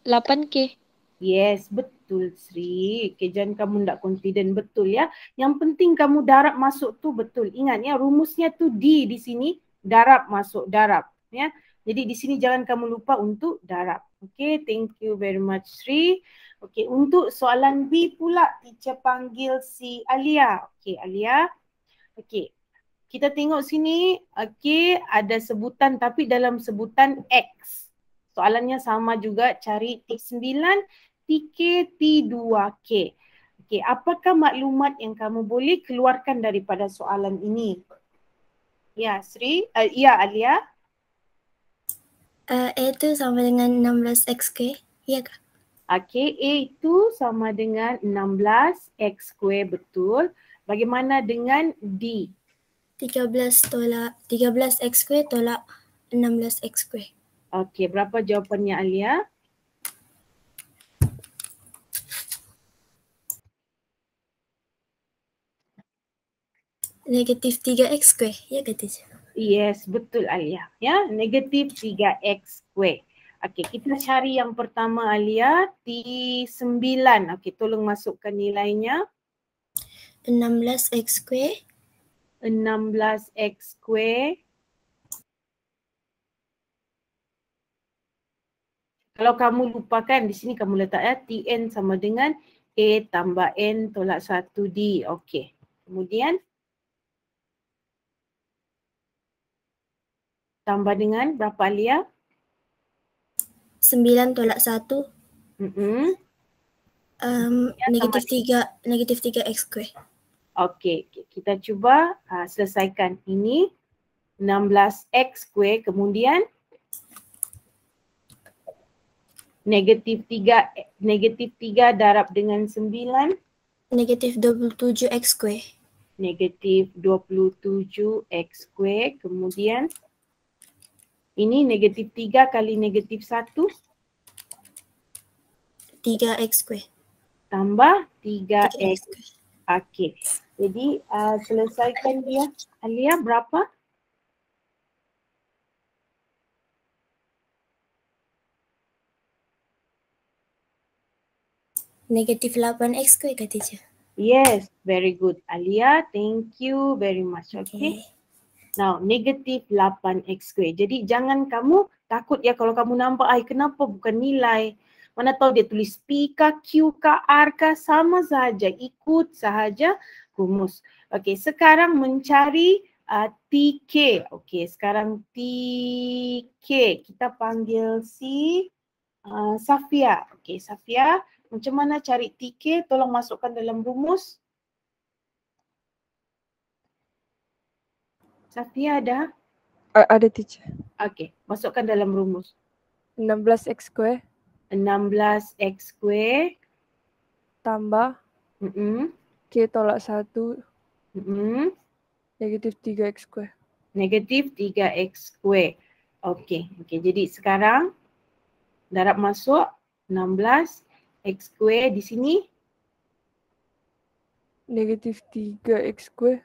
$8K. Yes, betul, Sri. Okay, jangan kamu tak confident, betul ya. Yang penting kamu darab masuk tu betul. Ingat ya, rumusnya tu D di sini, darab masuk, darab. Ya. Jadi di sini jangan kamu lupa untuk darab. Okay, thank you very much, Sri. Okay, untuk soalan B pula, teacher panggil si Alia. Okay, Alia. Okay, kita tengok sini, okay, ada sebutan tapi dalam sebutan X. Soalannya sama juga, cari T9, TK, T2K. Okay, apakah maklumat yang kamu boleh keluarkan daripada soalan ini? Ya, Sri. Ya, Alia. A itu sama dengan 16x², ya kah? Okay, A itu sama dengan 16x², betul. Bagaimana dengan D? 13x² tolak 16x². Okay, berapa jawapannya, Alia? Negatif 3x², ya kah, teacher? Yes, betul, Alia. Ya, negatif 3x². Okey, kita cari yang pertama, Alia, T9. Okey, tolong masukkan nilainya. 16x². 16x². Kalau kamu lupakan, di sini kamu letak ya, Tn sama dengan A tambah N tolak 1D. Okey. Kemudian tambah dengan berapa, Alia? 9 tolak 1. Negatif 3x². Okey, kita cuba selesaikan ini. 16x², kemudian negatif 3 darab dengan 9. Negatif 27x². Negatif 27x², kemudian Ini negatif 3 kali negatif 1. 3x square. Tambah 3x. 3x square. Okey. Jadi selesaikan dia. Alia berapa? Negatif 8x square kata je. Yes, very good. Alia, thank you very much. Okay. Now, negatif 8x square. Jadi jangan kamu takut ya kalau kamu nampak, kenapa bukan nilai? Mana tahu dia tulis P kah, Q kah, R kah, sama sahaja. Ikut sahaja rumus. Okay, sekarang mencari TK. Okay, sekarang TK. Kita panggil si Safia. Okay, Safia. Macam mana cari TK? Tolong masukkan dalam rumus. Safia ada? Ada teacher. Okey, masukkan dalam rumus. 16x square 16x square tambah K tolak 1 negatif 3x square. Negatif 3x square. Okey, jadi sekarang darab masuk 16x square di sini. Negatif 3x square.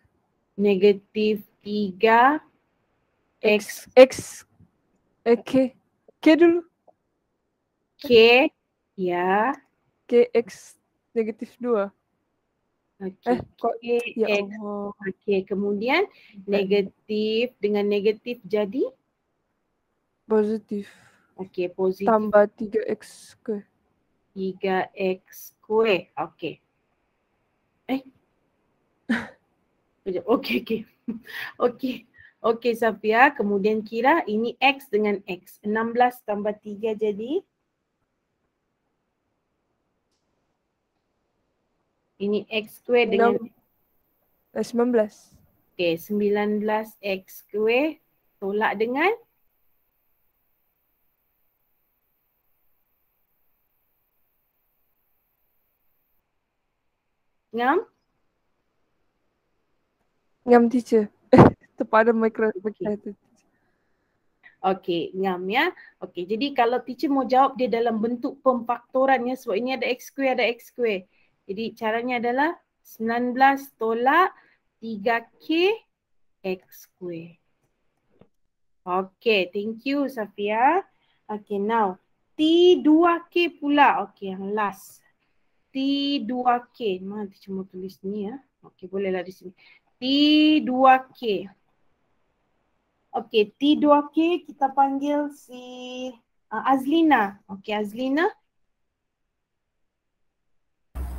Negatif 3 K dulu. K, ya. Kx negatif 2. Okey, ya X. Allah. Okey, kemudian negatif dengan negatif jadi? Positif. Okey, positif. Tambah 3x square. 3x square. Okey. Okey Safia, kemudian kira ini X dengan X. 16 tambah 3 jadi? Ini X square dengan? 19. Okey, 19x square tolak dengan? Ngam teacher. Terpada microphone. Okey, ngam ya. Okey, jadi kalau teacher mau jawab dia dalam bentuk pemfaktoran ya, sebab ini ada X square, ada X square. Jadi caranya adalah 19 tolak 3K X square. Okay, thank you Safia. Okay, now T2K pula. Okay, yang last. T2K. Mana teacher mau tulis ni ya? Okay, bolehlah di sini. T2K. Okay, T2K kita panggil si Azlina. Okay, Azlina.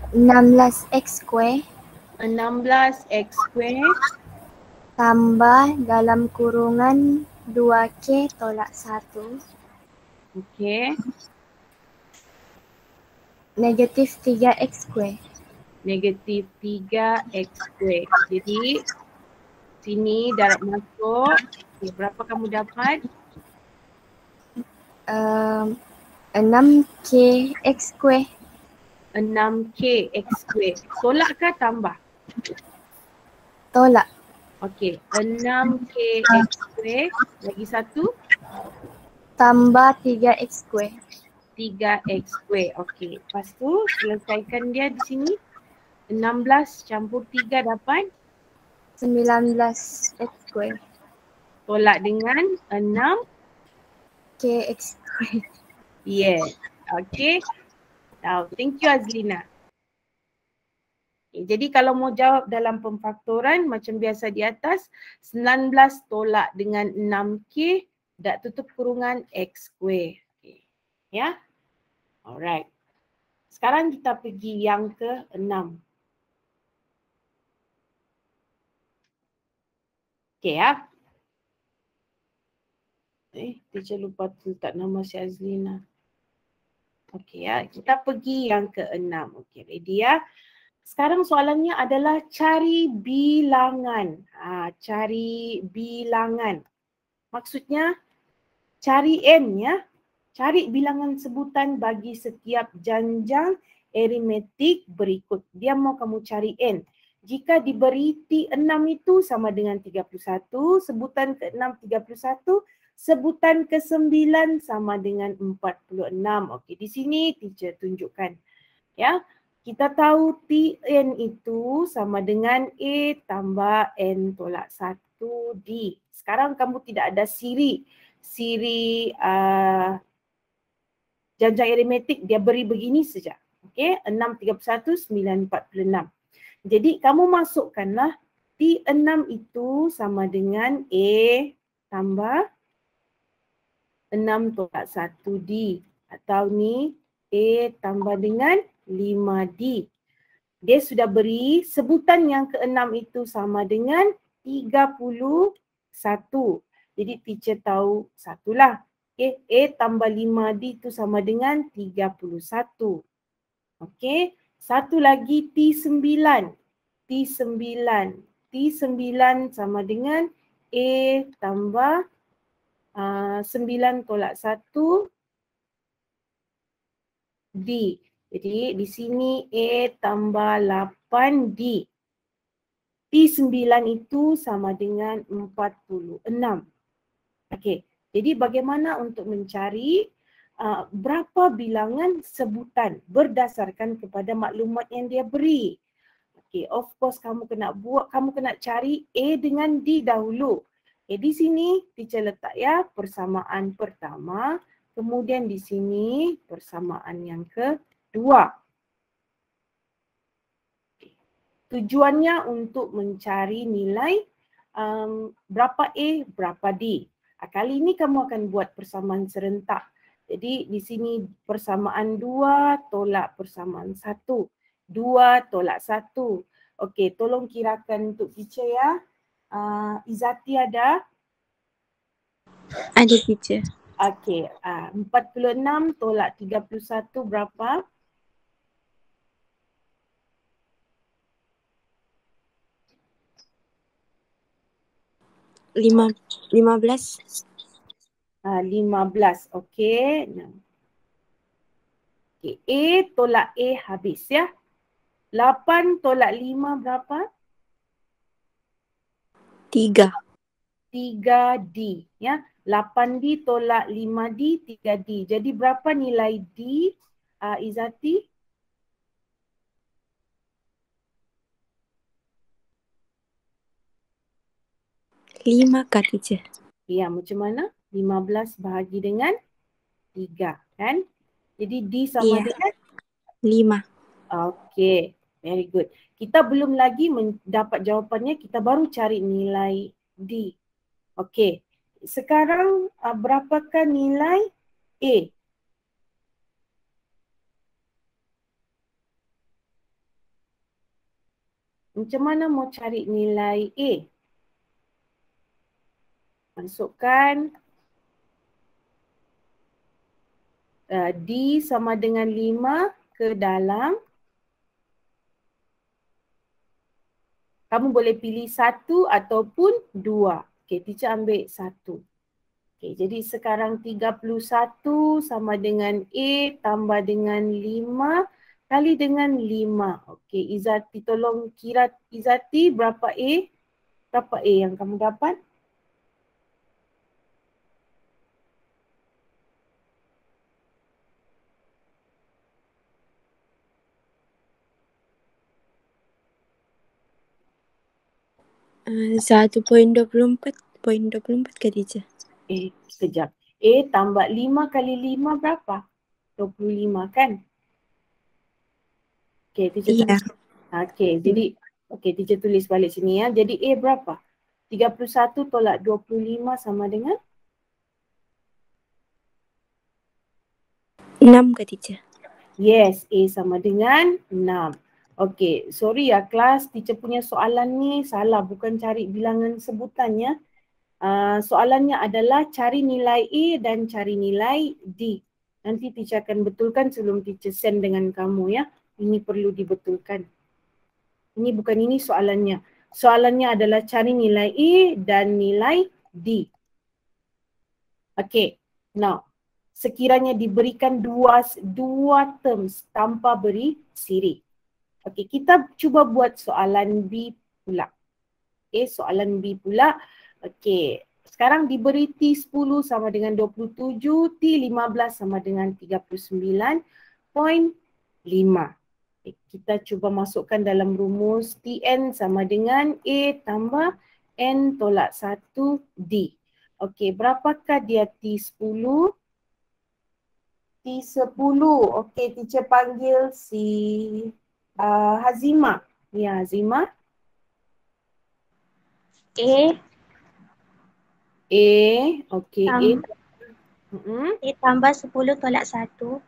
16x square 16x square tambah dalam kurungan 2k tolak 1. Okey. Negatif 3x square. Negatif 3x square. Jadi sini darab masuk. Okay, berapa kamu dapat? 6k x square. 6k x square. Tolak ke tambah? Tolak. Okey, 6k x square lagi satu? Tambah 3x square. 3x square. Okey, lepas tu selesaikan dia di sini. 16 campur 3 dapat? 19x square. Tolak dengan 6 kx square. Yes. Okay. Now, thank you Azlina. Okay, jadi kalau mau jawab dalam pemfaktoran macam biasa di atas, 19 tolak dengan 6k, dak tutup kurungan x square. Okay. Ya. Alright. Sekarang kita pergi yang ke-6. Okay ya. Teacher lupa letak nama si Azlina. Okey ya, kita pergi yang ke-6. Okey, ready ya. Sekarang soalannya adalah cari bilangan. Cari bilangan. Maksudnya cari N ya. Cari bilangan sebutan bagi setiap janjang aritmetik berikut. Dia mau kamu cari N. Jika diberi T6 itu sama dengan 31, sebutan ke-6 31, Sebutan ke-9 sama dengan 46. Okey, di sini teacher tunjukkan. Ya, kita tahu Tn itu sama dengan A tambah N tolak 1D. Sekarang kamu tidak ada siri janjang aritmetik, dia beri begini saja. Okey, 6, 31, 9, 46. Jadi kamu masukkanlah T6 itu sama dengan A tambah 6 tolak 1D. Atau ni A tambah dengan 5D. Dia sudah beri sebutan yang ke-6 itu sama dengan 31. Jadi teacher tahu satulah. Okay. A tambah 5D itu sama dengan 31. Okey. Satu lagi T9. T9 sama dengan A tambah 9 tolak 1 D. Jadi di sini A tambah 8D. T9 itu sama dengan 46. Okey. Jadi bagaimana untuk mencari berapa bilangan sebutan berdasarkan kepada maklumat yang dia beri. Okey, of course kamu kena cari A dengan D dahulu. Di sini teacher letak ya persamaan pertama, kemudian di sini persamaan yang kedua. Tujuannya untuk mencari nilai berapa A, berapa D. Kali ini kamu akan buat persamaan serentak. Jadi di sini persamaan 2 tolak persamaan 1. 2 tolak 1. Okey, tolong kirakan untuk teacher ya. Izati ada? Ada teacher. Okey, 46 tolak 31 berapa? Lima 15. 15. Okey. Okey, A tolak A habis ya. 8 tolak 5 berapa? 3. 3D ya. 8D tolak 5D, 3D. Jadi berapa nilai D, Izati? 5 kah teacher? Ya, macam mana? 15 bahagi dengan 3 kan? Jadi D sama dengan 5. Okey, very good. Kita belum lagi mendapat jawapannya, kita baru cari nilai D. Okey, sekarang berapakah nilai A? Macam mana mau cari nilai A? Masukkan D sama dengan 5 ke dalam. Kamu boleh pilih 1 ataupun 2. Okey, teacher ambil 1. Okey, jadi sekarang 31 sama dengan A tambah dengan 5 kali dengan 5. Okey, Izati tolong kira Izati berapa A? Berapa A yang kamu dapat? Uh, 1.24 ke teacher? Sekejap. A tambah 5 kali 5 berapa? 25 kan? Okey, teacher tulis. Okey, jadi teacher tulis balik sini ya. Jadi A berapa? 31 tolak 25 sama dengan? 6 ke teacher? Yes, A sama dengan 6. Okey, sorry ya kelas, teacher punya soalan ni salah, bukan cari bilangan sebutannya. Soalannya adalah cari nilai A dan cari nilai D. Nanti teacher akan betulkan sebelum teacher send dengan kamu ya. Ini perlu dibetulkan. Ini bukan ini soalannya. Soalannya adalah cari nilai A dan nilai D. Okey, now sekiranya diberikan dua terms tanpa beri siri. Okey, kita cuba buat soalan B pula. Soalan B pula. Okey, Sekarang diberi T10 sama dengan 27, T15 sama dengan 39.5. Kita cuba masukkan dalam rumus Tn sama dengan A tambah N tolak 1 D. Okey, berapakah dia T10? T10. Okey, teacher panggil si Hazimah. Ya, Hazimah. A. Okey, A. A tambah 10 tolak 1.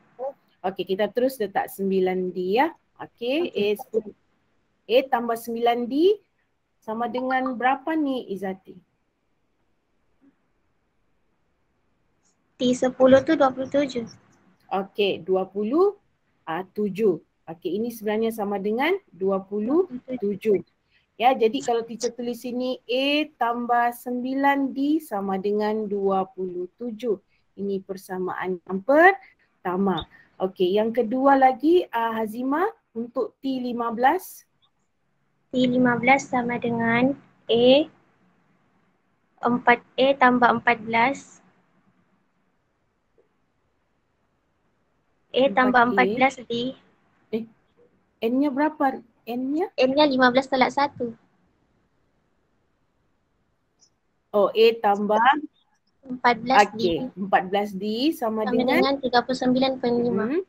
Okey, kita terus letak 9D ya. Okey, A10. A tambah 9D sama dengan berapa ni Izati? T10 tu 27. Okey, 27. Okey, ini sebenarnya sama dengan 27. Ya, jadi kalau teacher tulis sini A tambah 9D sama dengan 27. Ini persamaan yang pertama. Okey, yang kedua lagi Hazimah untuk T15. T15 sama dengan A 4A tambah 14. A tambah 14 D. N-nya berapa? N-nya? N-nya 15 tolak 1. Oh, A tambah 14 D. Okey, 14D sama dengan 39.5.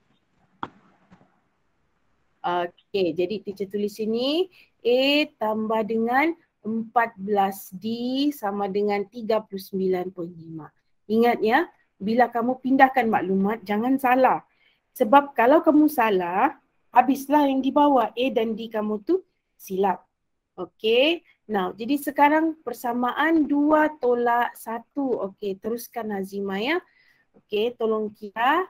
Okey, jadi teacher tulis sini A tambah dengan 14D sama dengan 39.5. Ingat ya, bila kamu pindahkan maklumat jangan salah. Sebab kalau kamu salah, habislah yang di bawah A dan D kamu tu silap. Okey. Now, jadi sekarang persamaan 2 tolak 1. Okey, teruskan Hazimah ya. Okey, tolong kira.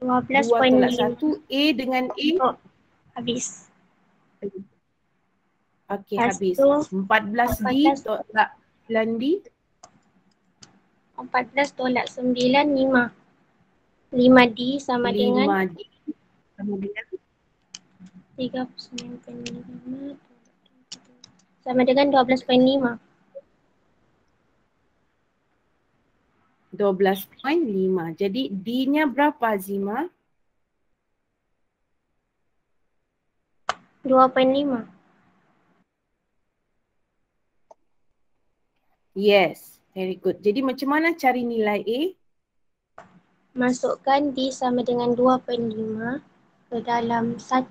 2 tolak 1, A dengan A. Oh, habis. Okey, habis. 14D tolak 9D. 14 tolak 9, 5. 5D sama dengan 5D sama dengan 39.5 sama dengan 12.5. 12.5. Jadi D-nya berapa Azimah? 2.5. Yes, very good. Jadi macam mana cari nilai A? Masukkan D sama dengan 2.5 ke dalam 1.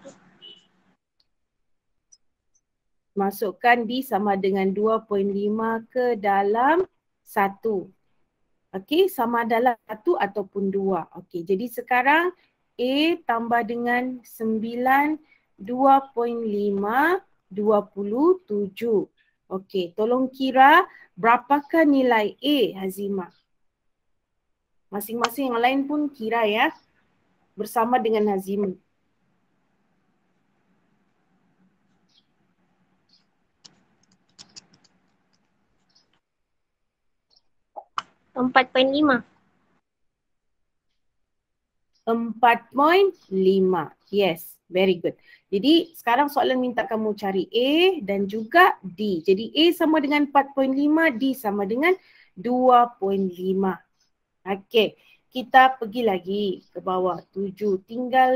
Masukkan D sama dengan 2.5 ke dalam 1. Okey, sama dalam 1 ataupun 2. Okey, jadi sekarang A tambah dengan 9, 2.5, 27. Okey, tolong kira berapakah nilai A Hazimah? Masing-masing yang lain pun kira ya. Bersama dengan Hazimah. Empat 4.5. Yes, very good. Jadi sekarang soalan minta kamu cari A dan juga D. Jadi A sama dengan 4.5, D sama dengan 2.5. Okey, kita pergi lagi ke bawah 7. Tinggal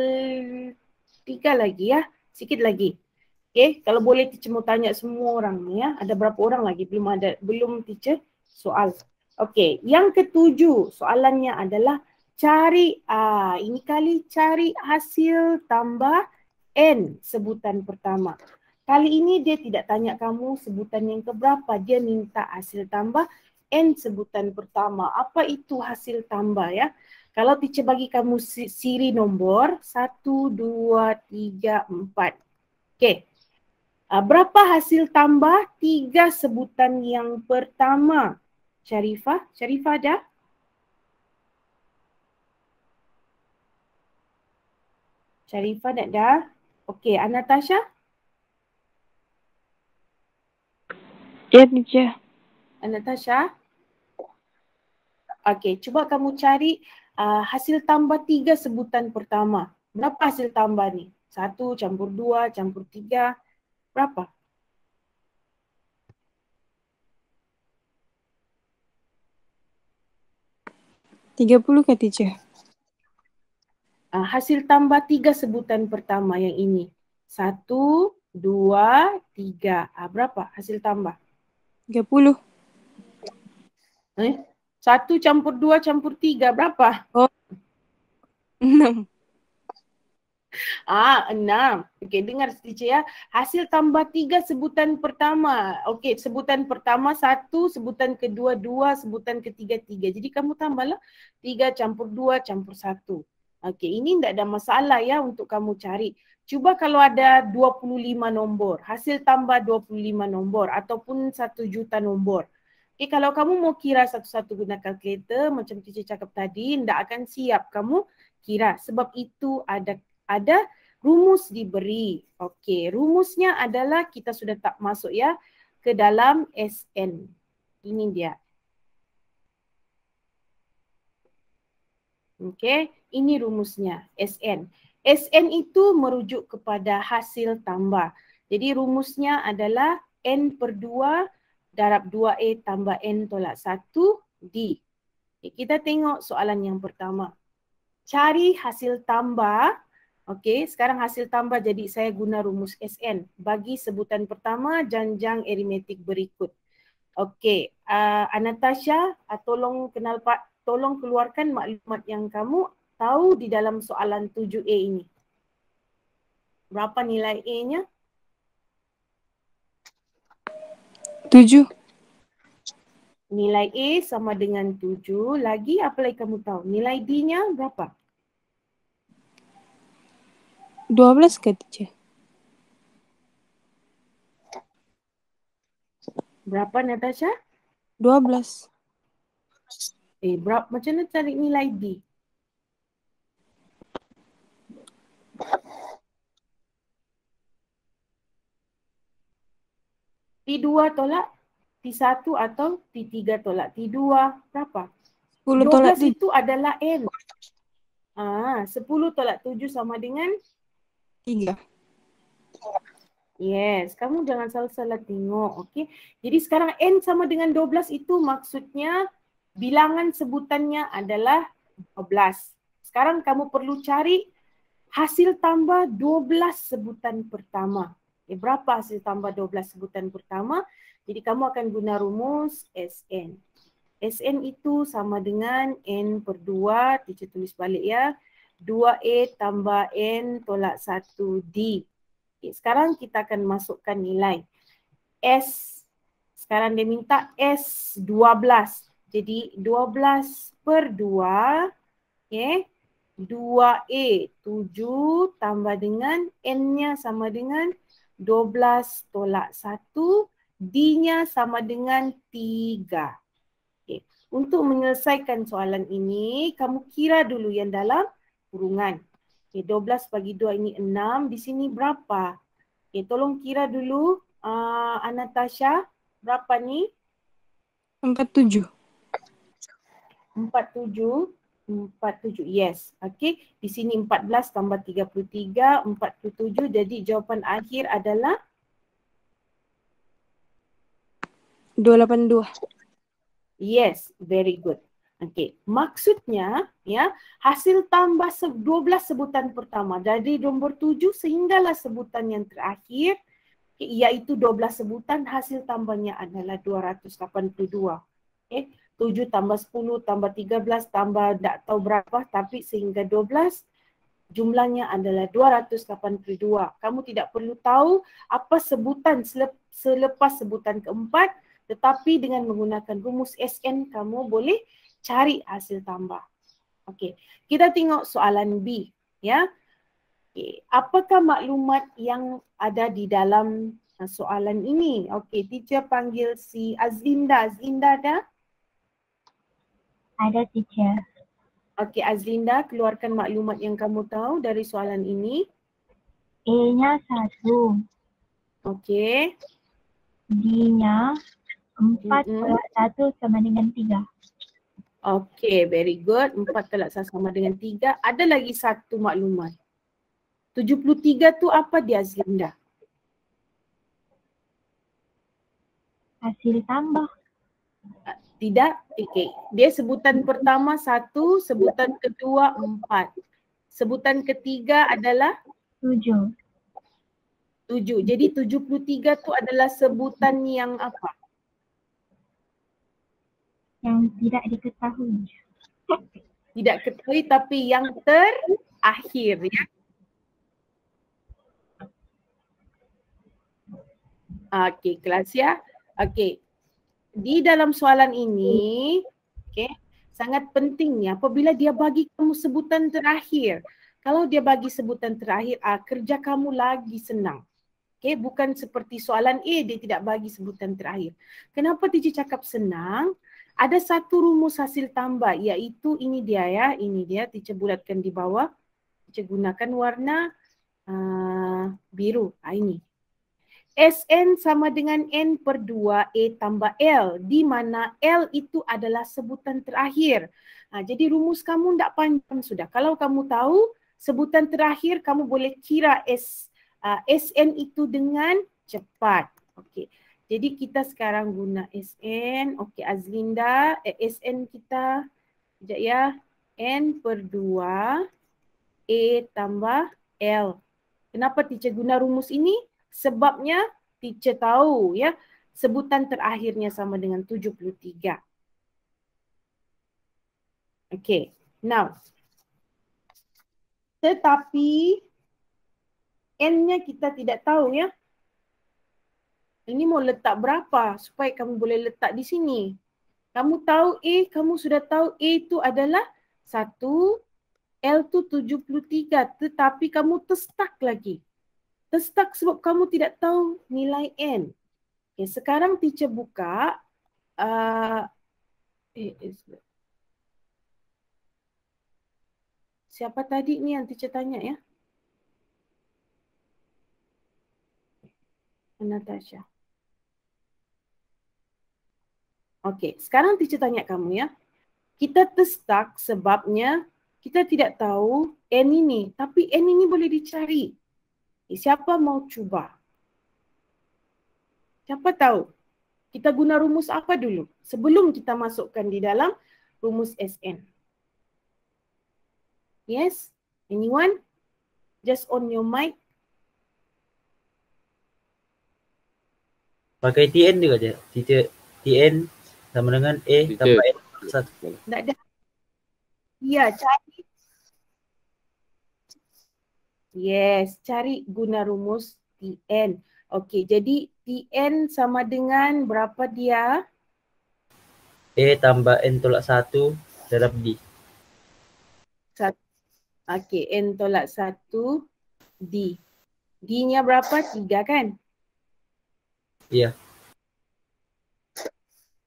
3 lagi ya, sikit lagi. Okey, kalau boleh teacher mau tanya semua orang ni ya. Ada berapa orang lagi belum teacher soal. Okey, yang ketujuh soalannya adalah cari ini kali cari hasil tambah N sebutan pertama. Kali ini dia tidak tanya kamu sebutan yang keberapa, dia minta hasil tambah N sebutan pertama. Apa itu hasil tambah ya? Kalau teacher bagi kamu siri nombor 1, 2, 3, 4. Okey. Berapa hasil tambah 3 sebutan yang pertama? Syarifah dah? Syarifah dah? Okey, Anatasha? Ya, teacher. Anatasha? Okey, cuba kamu cari hasil tambah 3 sebutan pertama. Berapa hasil tambah ni? 1 campur 2 campur 3. Berapa? 30 kah teacher? Hasil tambah 3 sebutan pertama yang ini. 1, 2, 3. Berapa hasil tambah? 30. 1 campur 2 campur 3 berapa? Oh. 6. 6. Okey, dengar teacher ya. Hasil tambah 3 sebutan pertama. Okey, sebutan pertama 1, sebutan kedua 2, sebutan ketiga 3. Jadi kamu tambahlah 3 campur 2 campur 1. Okey, ini tidak ada masalah ya untuk kamu cari. Cuba kalau ada 25 nombor, hasil tambah 25 nombor ataupun 1 juta nombor. Okey, kalau kamu mau kira satu-satu guna kalkulator macam teacher cakap tadi, tidak akan siap kamu kira. Sebab itu ada rumus diberi. Okey, rumusnya adalah kita sudah tak masuk ya ke dalam SN. Ini dia. Okey, ini rumusnya SN. SN itu merujuk kepada hasil tambah. Jadi rumusnya adalah N per 2 darab 2A tambah N tolak 1 D. Okay, kita tengok soalan yang pertama. Cari hasil tambah. Okey, sekarang hasil tambah jadi saya guna rumus SN. Bagi sebutan pertama janjang aritmetik berikut. Okey, Anastasia, tolong keluarkan maklumat yang kamu tahu di dalam soalan 7A ini. Berapa nilai A-nya? 7. Nilai A sama dengan 7. Lagi apa lagi kamu tahu? Nilai D-nya berapa? 12 kah teacher? Berapa Natasha? 12. Macam mana cari nilai D? T2 tolak T1 atau T3 tolak T2 berapa? 10 tolak 12 itu adalah N. 10 tolak 7 sama dengan 3. Yes, kamu jangan salah-salah tengok, okey. Jadi sekarang N sama dengan 12 itu maksudnya bilangan sebutannya adalah 12. Sekarang kamu perlu cari hasil tambah 12 sebutan pertama. Berapa hasil tambah 12 sebutan pertama? Jadi kamu akan guna rumus SN. SN itu sama dengan N per 2, teacher tulis balik ya. 2A tambah N tolak 1D. Okay, sekarang kita akan masukkan nilai. S, sekarang dia minta S12. Jadi 12 per 2, okay. 2A 7 tambah dengan N-nya sama dengan 12 tolak 1, D-nya sama dengan 3. Okay. Untuk menyelesaikan soalan ini, kamu kira dulu yang dalam kurungan. Okay, 12 bagi 2 ini 6. Di sini berapa? Okay, tolong kira dulu Anastasia. Berapa ni? 47. 47. 47, yes. Okay, di sini 14 tambah 33, 47. Jadi jawapan akhir adalah 282. Yes, very good. Okay, maksudnya ya hasil tambah 12 sebutan pertama dari nombor 7 sehinggalah sebutan yang terakhir iaitu 12 sebutan, hasil tambahnya adalah 282. Okay, 7 tambah 10 tambah 13 tambah tak tahu berapa tapi sehingga 12 jumlahnya adalah 282. Kamu tidak perlu tahu apa sebutan selepas sebutan keempat, tetapi dengan menggunakan rumus SN kamu boleh cari hasil tambah. Okey, kita tengok soalan B ya. Okay. Apakah maklumat yang ada di dalam soalan ini? Okey, teacher panggil si Azlinda. Azlinda ada? Ada teacher. Okey, Azlinda, keluarkan maklumat yang kamu tahu dari soalan ini. A-nya 1. Okey. D-nya 4 tolak 1 sama dengan 3. Okey, very good. 4 tolak 1 sama dengan 3. Ada lagi satu maklumat. 73 tu apa dia, Azlinda? Hasil tambah. Tidak, okey. Dia sebutan pertama 1, sebutan kedua 4. Sebutan ketiga adalah 7. 7. Jadi 73 tu adalah sebutan yang apa? Yang tidak diketahui. Tidak ketahui tapi yang terakhir ya. Okey, kelas ya. Okey. Di dalam soalan ini, okey, sangat pentingnya apabila dia bagi kamu sebutan terakhir. Kalau dia bagi sebutan terakhir, kerja kamu lagi senang. Okey, bukan seperti soalan A, dia tidak bagi sebutan terakhir. Kenapa teacher cakap senang? Ada satu rumus hasil tambah, iaitu ini dia ya, ini dia, teacher bulatkan di bawah. Teacher gunakan warna biru, ini. Sn sama dengan N per 2 A tambah L, di mana L itu adalah sebutan terakhir. Jadi rumus kamu tidak panjang sudah. Kalau kamu tahu sebutan terakhir, kamu boleh kira Sn itu dengan cepat. Okey. Jadi kita sekarang guna Sn. Okey, Azlinda, Sn kita, sekejap ya, N per 2 A tambah L. Kenapa teacher guna rumus ini? Sebabnya teacher tahu ya, sebutan terakhirnya sama dengan 73. Okay, now. Tetapi N-nya kita tidak tahu ya. Ini mau letak berapa supaya kamu boleh letak di sini. Kamu tahu A, kamu sudah tahu A itu adalah 1, L itu 73, tetapi kamu terstuck lagi. Terstuck sebab kamu tidak tahu nilai N. Okay, sekarang teacher buka. Siapa tadi ni yang teacher tanya ya? Natasha. Okay, sekarang teacher tanya kamu ya. Kita terstuck sebabnya kita tidak tahu N ini. Tapi N ini boleh dicari. Siapa mau cuba? Siapa tahu? Kita guna rumus apa dulu sebelum kita masukkan di dalam rumus Sn? Yes? Anyone? Just on your mic. Pakai Tn juga je. Tn sama dengan A tambah N per 1. Tak ada. Ya, cari. Yes, cari guna rumus Tn. Okey, jadi Tn sama dengan berapa dia? A tambah N tolak 1 darab D. Okey, N tolak 1 D. D-nya berapa? 3 kan? Ya.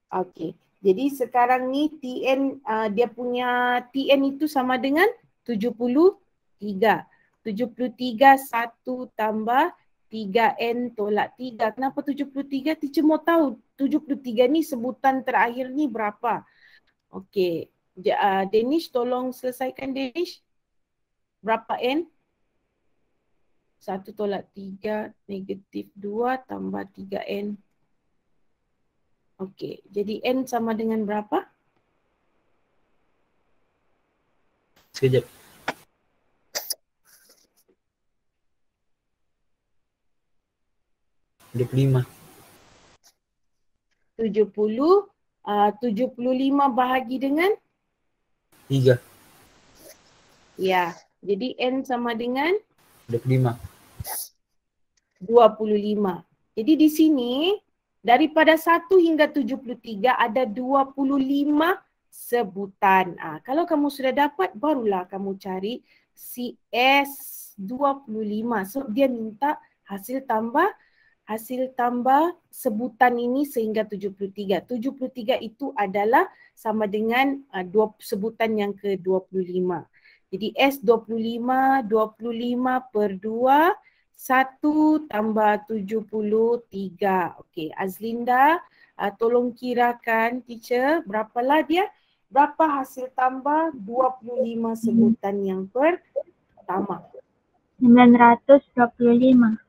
Okey, jadi sekarang ni Tn, dia punya Tn itu sama dengan 73. 73 1 tambah 3N tolak 3. Kenapa 73? Teacher mau tahu 73 ni sebutan terakhir ni berapa? Okey. Danish tolong selesaikan Danish. Berapa N? 1 tolak 3 negatif 2 tambah 3N. Okey. Jadi N sama dengan berapa? Sekejap. Ada 5. 75 bahagi dengan? 3. Ya. Jadi N sama dengan? 25. 25. Jadi di sini daripada 1 hingga 73 ada 25 sebutan. Kalau kamu sudah dapat barulah kamu cari CS 25. So dia minta hasil tambah sebutan ini sehingga 73. 73 itu adalah sama dengan sebutan yang ke-25. Jadi S25, 25 per 2, 1 tambah 73. Okey, Azlinda, tolong kirakan teacher, berapalah dia? Berapa hasil tambah 25 sebutan yang pertama? 925.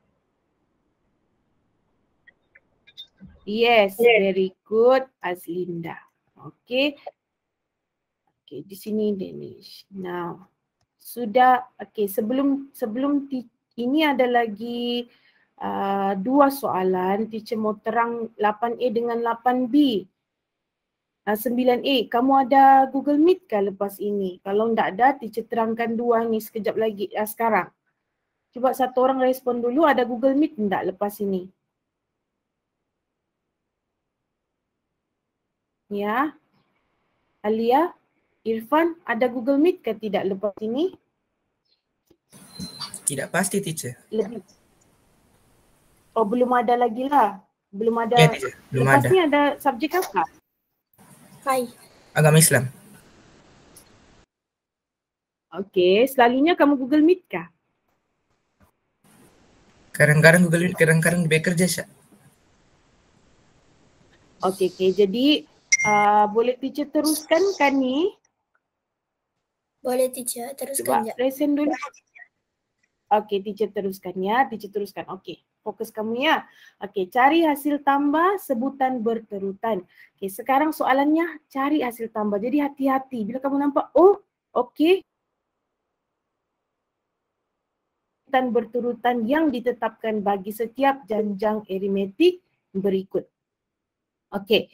Yes, very good Azlinda. Okey. Okey, di sini Danish. Now, sudah okey, sebelum ini ada lagi 2 soalan. Teacher mau terang 8A dengan 8B. 9A, kamu ada Google Meet ke lepas ini? Kalau tidak ada, teacher terangkan 2 ni sekejap lagi sekarang. Cuba satu orang respon dulu, ada Google Meet tidak lepas ini? Ya. Alia, Irfan, ada Google Meet ke tidak lepas ini? Tidak pasti, teacher. Lebih. Oh, belum ada lagi lah. Belum ada. Ya, teacher. Belum lepas ada. ni ada subjek apa? Hai. Agama Islam. Okey, selalunya kamu Google Meet kah? Kadang-kadang Google Meet, kadang-kadang bekerja, Syak. Okey. Jadi boleh teacher teruskan kan ni? Boleh teacher, Cuba teruskan je. lesen dulu. Okey, teacher teruskan ya. Teacher teruskan. Okey, fokus kamu ya. Okey, cari hasil tambah sebutan berterutan. Okey, sekarang soalannya cari hasil tambah. Jadi hati-hati. Bila kamu nampak, oh okey, sebutan berterutan yang ditetapkan bagi setiap janjang aritmetik berikut. Okey,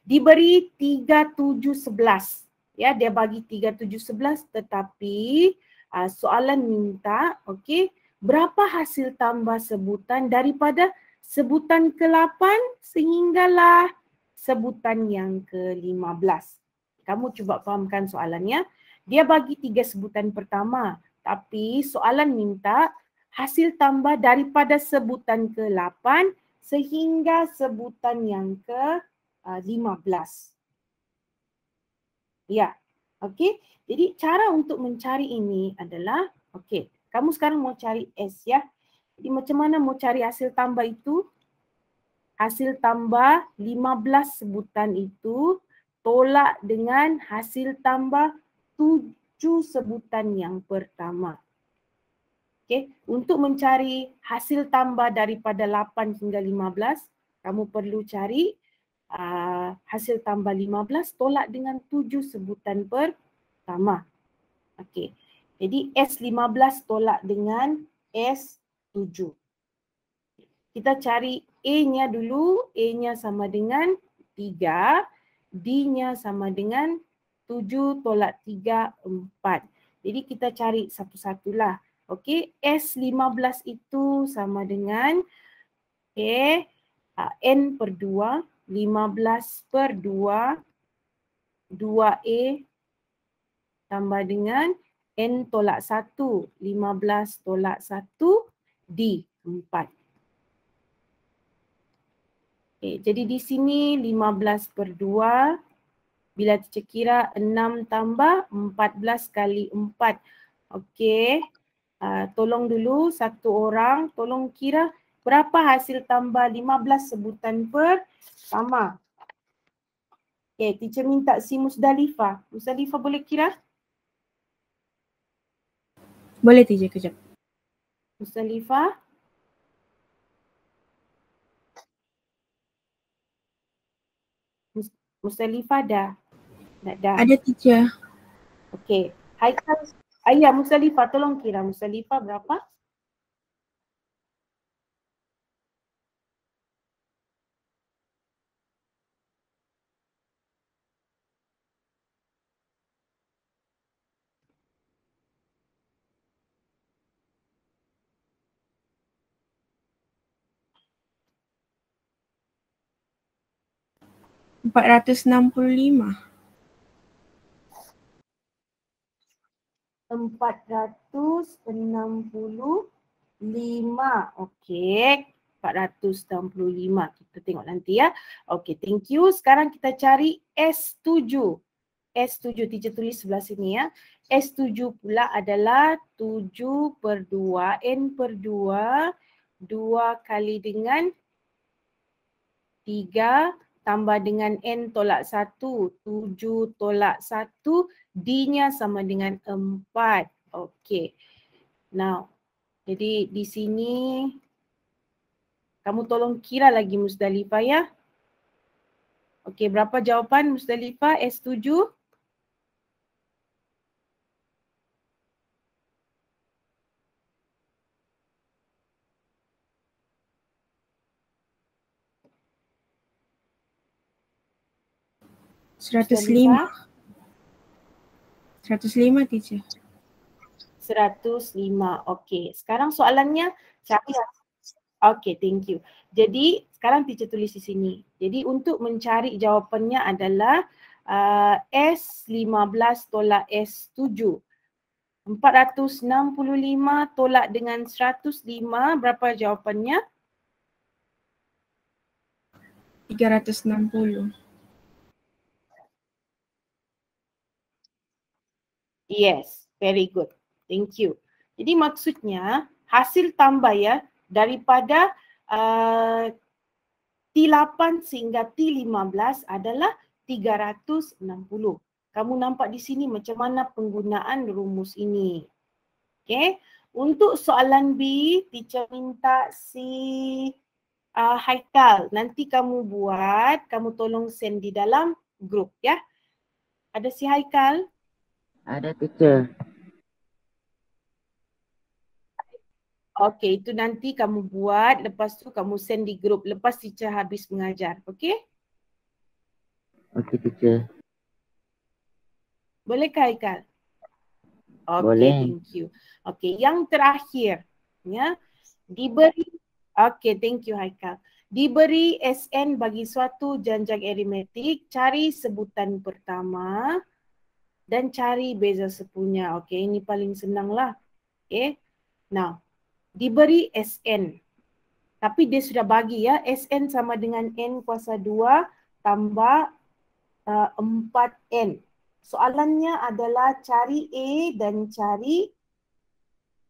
diberi 3, 7, 11. Ya, dia bagi 3, 7, 11 tetapi soalan minta, okey, berapa hasil tambah sebutan daripada sebutan ke-8 sehinggalah sebutan yang ke-15. Kamu cuba fahamkan soalannya. Dia bagi 3 sebutan pertama, tapi soalan minta hasil tambah daripada sebutan ke-8 sehingga sebutan yang ke-15. Ya, okey. Jadi cara untuk mencari ini adalah, okey, kamu sekarang mau cari S ya. Jadi macam mana mau cari hasil tambah itu? Hasil tambah 15 sebutan itu tolak dengan hasil tambah 7 sebutan yang pertama. Okey, untuk mencari hasil tambah daripada 8 hingga 15, kamu perlu cari hasil tambah 15 tolak dengan 7 sebutan pertama. Okey. Jadi S15 tolak dengan S7. Kita cari A-nya dulu. A-nya sama dengan 3. D-nya sama dengan 7 tolak 3, 4. Jadi kita cari satu-satulah. Okey, S15 itu sama dengan N per 2. 15 per 2, 2A tambah dengan N tolak 1, 15 tolak 1, D, 4. Okay, jadi di sini 15 per 2, bila teacher kira 6 tambah 14 kali 4. Okey, tolong dulu satu orang, tolong kira berapa hasil tambah 15 sebutan pertama. Okay, teacher minta si Musdalifah. Musdalifah boleh kira? Boleh teacher kejap. Musdalifah. Musdalifah dah? Dah. Ada teacher. Okey. Haikal, ayah Musdalifah tolong kira. Musdalifah berapa? RM465. 465. Okey. 465. Kita tengok nanti ya. Okey, thank you. Sekarang kita cari S7. S7 teacher tulis sebelah sini ya. S7 pula adalah 7 per 2. N per 2. 2 kali dengan 3 tambah dengan N tolak 1. 7 tolak 1. D-nya sama dengan 4. Okey. Now, jadi di sini kamu tolong kira lagi Musdalifah ya. Okey, berapa jawapan Mustalifah? S7? Mustalifah? 105 teacher. 105. Okey, sekarang soalannya cari. Okey, thank you. Jadi sekarang teacher tulis di sini. Jadi untuk mencari jawapannya adalah S15 tolak S7. 465 tolak dengan 105, berapa jawapannya? 360. Yes, very good. Thank you. Jadi maksudnya hasil tambah ya daripada T8 sehingga T15 adalah 360. Kamu nampak di sini macam mana penggunaan rumus ini. Okay. Untuk soalan B, teacher minta si Haikal. Nanti kamu buat, kamu tolong send di dalam grup ya. Ada si Haikal? Ada teacher. Okey, itu nanti kamu buat, lepas tu kamu send di grup lepas teacher habis mengajar. Okey? Okey teacher. Bolehkah Haikal? Okey, Boleh. thank you. Okey, yang terakhir ya, diberi thank you Haikal. Diberi SN bagi suatu janjang aritmetik, cari sebutan pertama dan cari beza sepunya. Okey, ini paling senang lah. Okey. Now, diberi SN. Tapi dia sudah bagi ya, SN sama dengan N kuasa 2 tambah 4N. Soalannya adalah cari A dan cari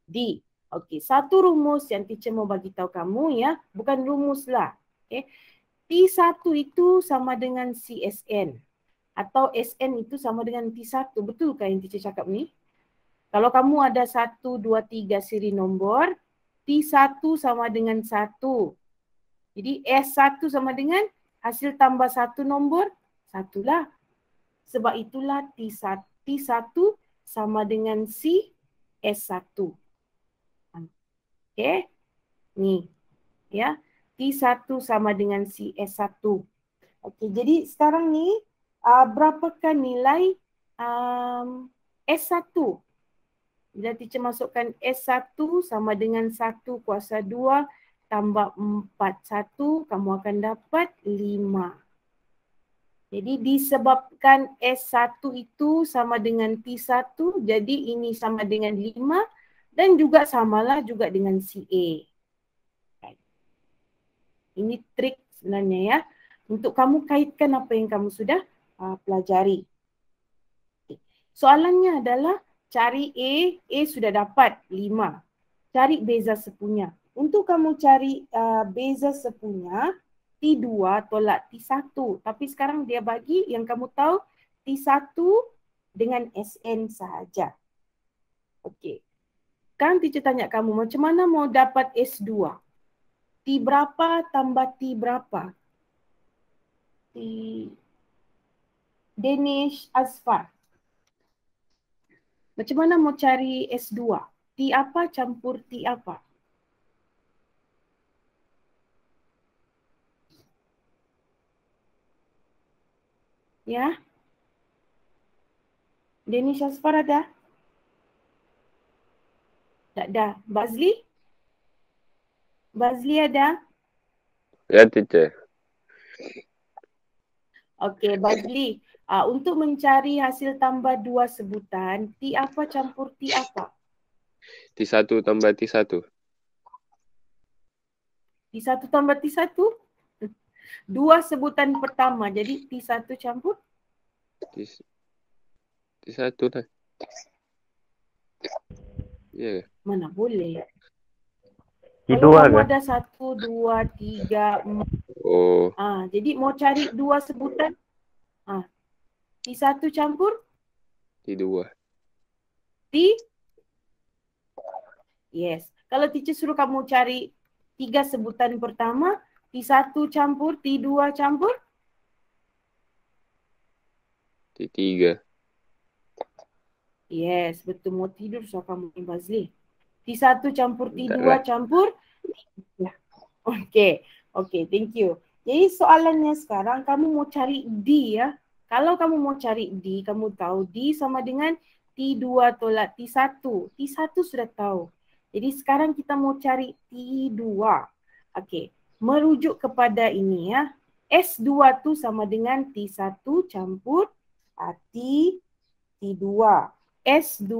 D. Okey, satu rumus yang teacher mau bagi tahu kamu ya, bukan rumus lah. Okay. T1 itu sama dengan CSN atau SN itu sama dengan T1. Betulkah yang teacher cakap ni? Kalau kamu ada 1, 2, 3 siri nombor, T1 sama dengan 1. Jadi S1 sama dengan hasil tambah 1 nombor, 1 lah. Sebab itulah T1 sama dengan C S1. Okay. Ni. Ya. T1 sama dengan C S1. Okay. Jadi sekarang ni berapakah nilai S1? Bila teacher masukkan S1 sama dengan 1 kuasa 2 tambah 4, 1, kamu akan dapat 5. Jadi disebabkan S1 itu sama dengan T1, jadi ini sama dengan 5 dan juga samalah juga dengan CA. Ini trik sebenarnya ya, untuk kamu kaitkan apa yang kamu sudah pelajari. Soalannya adalah cari A sudah dapat 5. Cari beza sepunya. Untuk kamu cari beza sepunya, T2 tolak T1. Tapi sekarang dia bagi yang kamu tahu T1 dengan SN sahaja. Okey. Sekarang teacher tanya kamu macam mana mau dapat S2? T berapa tambah T berapa? T Danish Asfar. Macam mana mau cari S2? T apa campur T apa? Ya. Danish Asfar ada? Tak ada. Bazli? Bazli ada? Ya, teacher. Okey, Bazli. Untuk mencari hasil tambah 2 sebutan, T apa campur T apa? T1 tambah T1. T1 tambah T1? 2 sebutan pertama, jadi T1 campur? T1 lah. Ya. Mana boleh. T2 Kalau kamu kan? ada 1, 2, 3, 4. Oh. Jadi mau cari 2 sebutan. T1 campur? T2. T? Yes. Kalau teacher suruh kamu cari 3 sebutan pertama, T1 campur, T2 campur? T3. Yes, betul. Mau tidur so kamu ni Bazli. T1 campur T2 Taklah. campur. Ya. Okey. Okey, thank you. Jadi soalannya sekarang kamu mau cari D ya. Kalau kamu mau cari D, kamu tahu D sama dengan T2 tolak T1. T1 sudah tahu. Jadi sekarang kita mau cari T2. Okey. Merujuk kepada ini ya. S2 tu sama dengan T1 campur T2. S2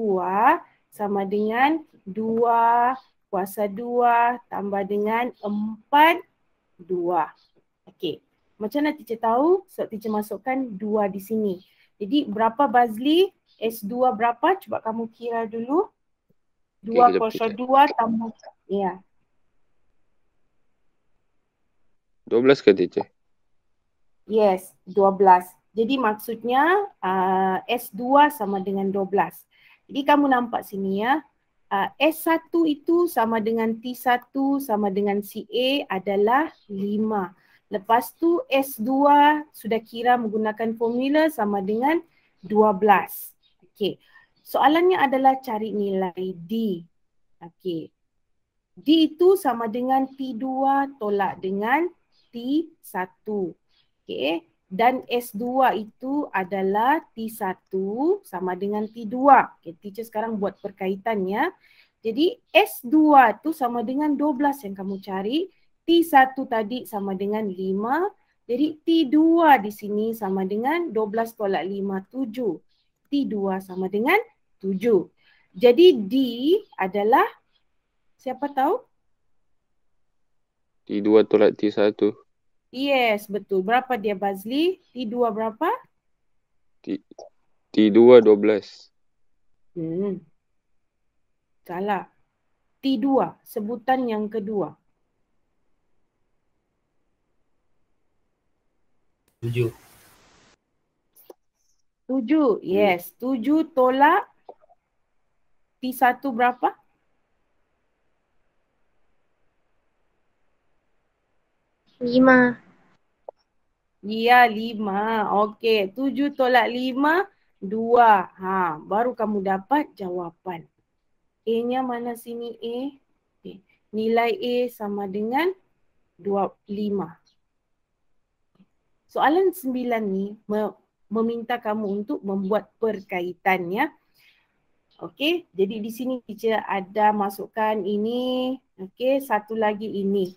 sama dengan 2 kuasa 2 tambah dengan 4, 2. Okey. Macam mana teacher tahu? Sebab teacher masukkan 2 di sini. Jadi berapa Bazli? S2 berapa? Cuba kamu kira dulu. 2 kejap, kuasa teacher. 2 tambah. Ya. 12 ke teacher? Yes, 12. Jadi maksudnya S2 sama dengan 12. Jadi kamu nampak sini ya. S1 itu sama dengan T1 sama dengan CA adalah 5. Lepas tu S2 sudah kira menggunakan formula sama dengan 12. Okey. Soalannya adalah cari nilai D. Okey. D itu sama dengan T2 tolak dengan T1. Okey. Dan S2 itu adalah T1 sama dengan T2. Okay, teacher sekarang buat perkaitannya. Jadi S2 tu sama dengan 12 yang kamu cari. T1 tadi sama dengan 5. Jadi T2 di sini sama dengan 12 tolak 5, 7. T2 sama dengan 7. Jadi D adalah, siapa tahu? T2 tolak T1. Yes, betul. Berapa dia Bazli? T2 berapa? T2 12. Salah. T2, sebutan yang kedua. 7. 7, yes. 7 tolak T1 berapa? Lima. Ya, 5. Okey, 7 tolak 5, 2. Baru kamu dapat jawapan. A-nya mana sini A? Okay. Nilai A sama dengan 5. Soalan 9 ni meminta kamu untuk membuat perkaitan ya. Okey, jadi di sini teacher ada masukkan ini. Okey, satu lagi ini.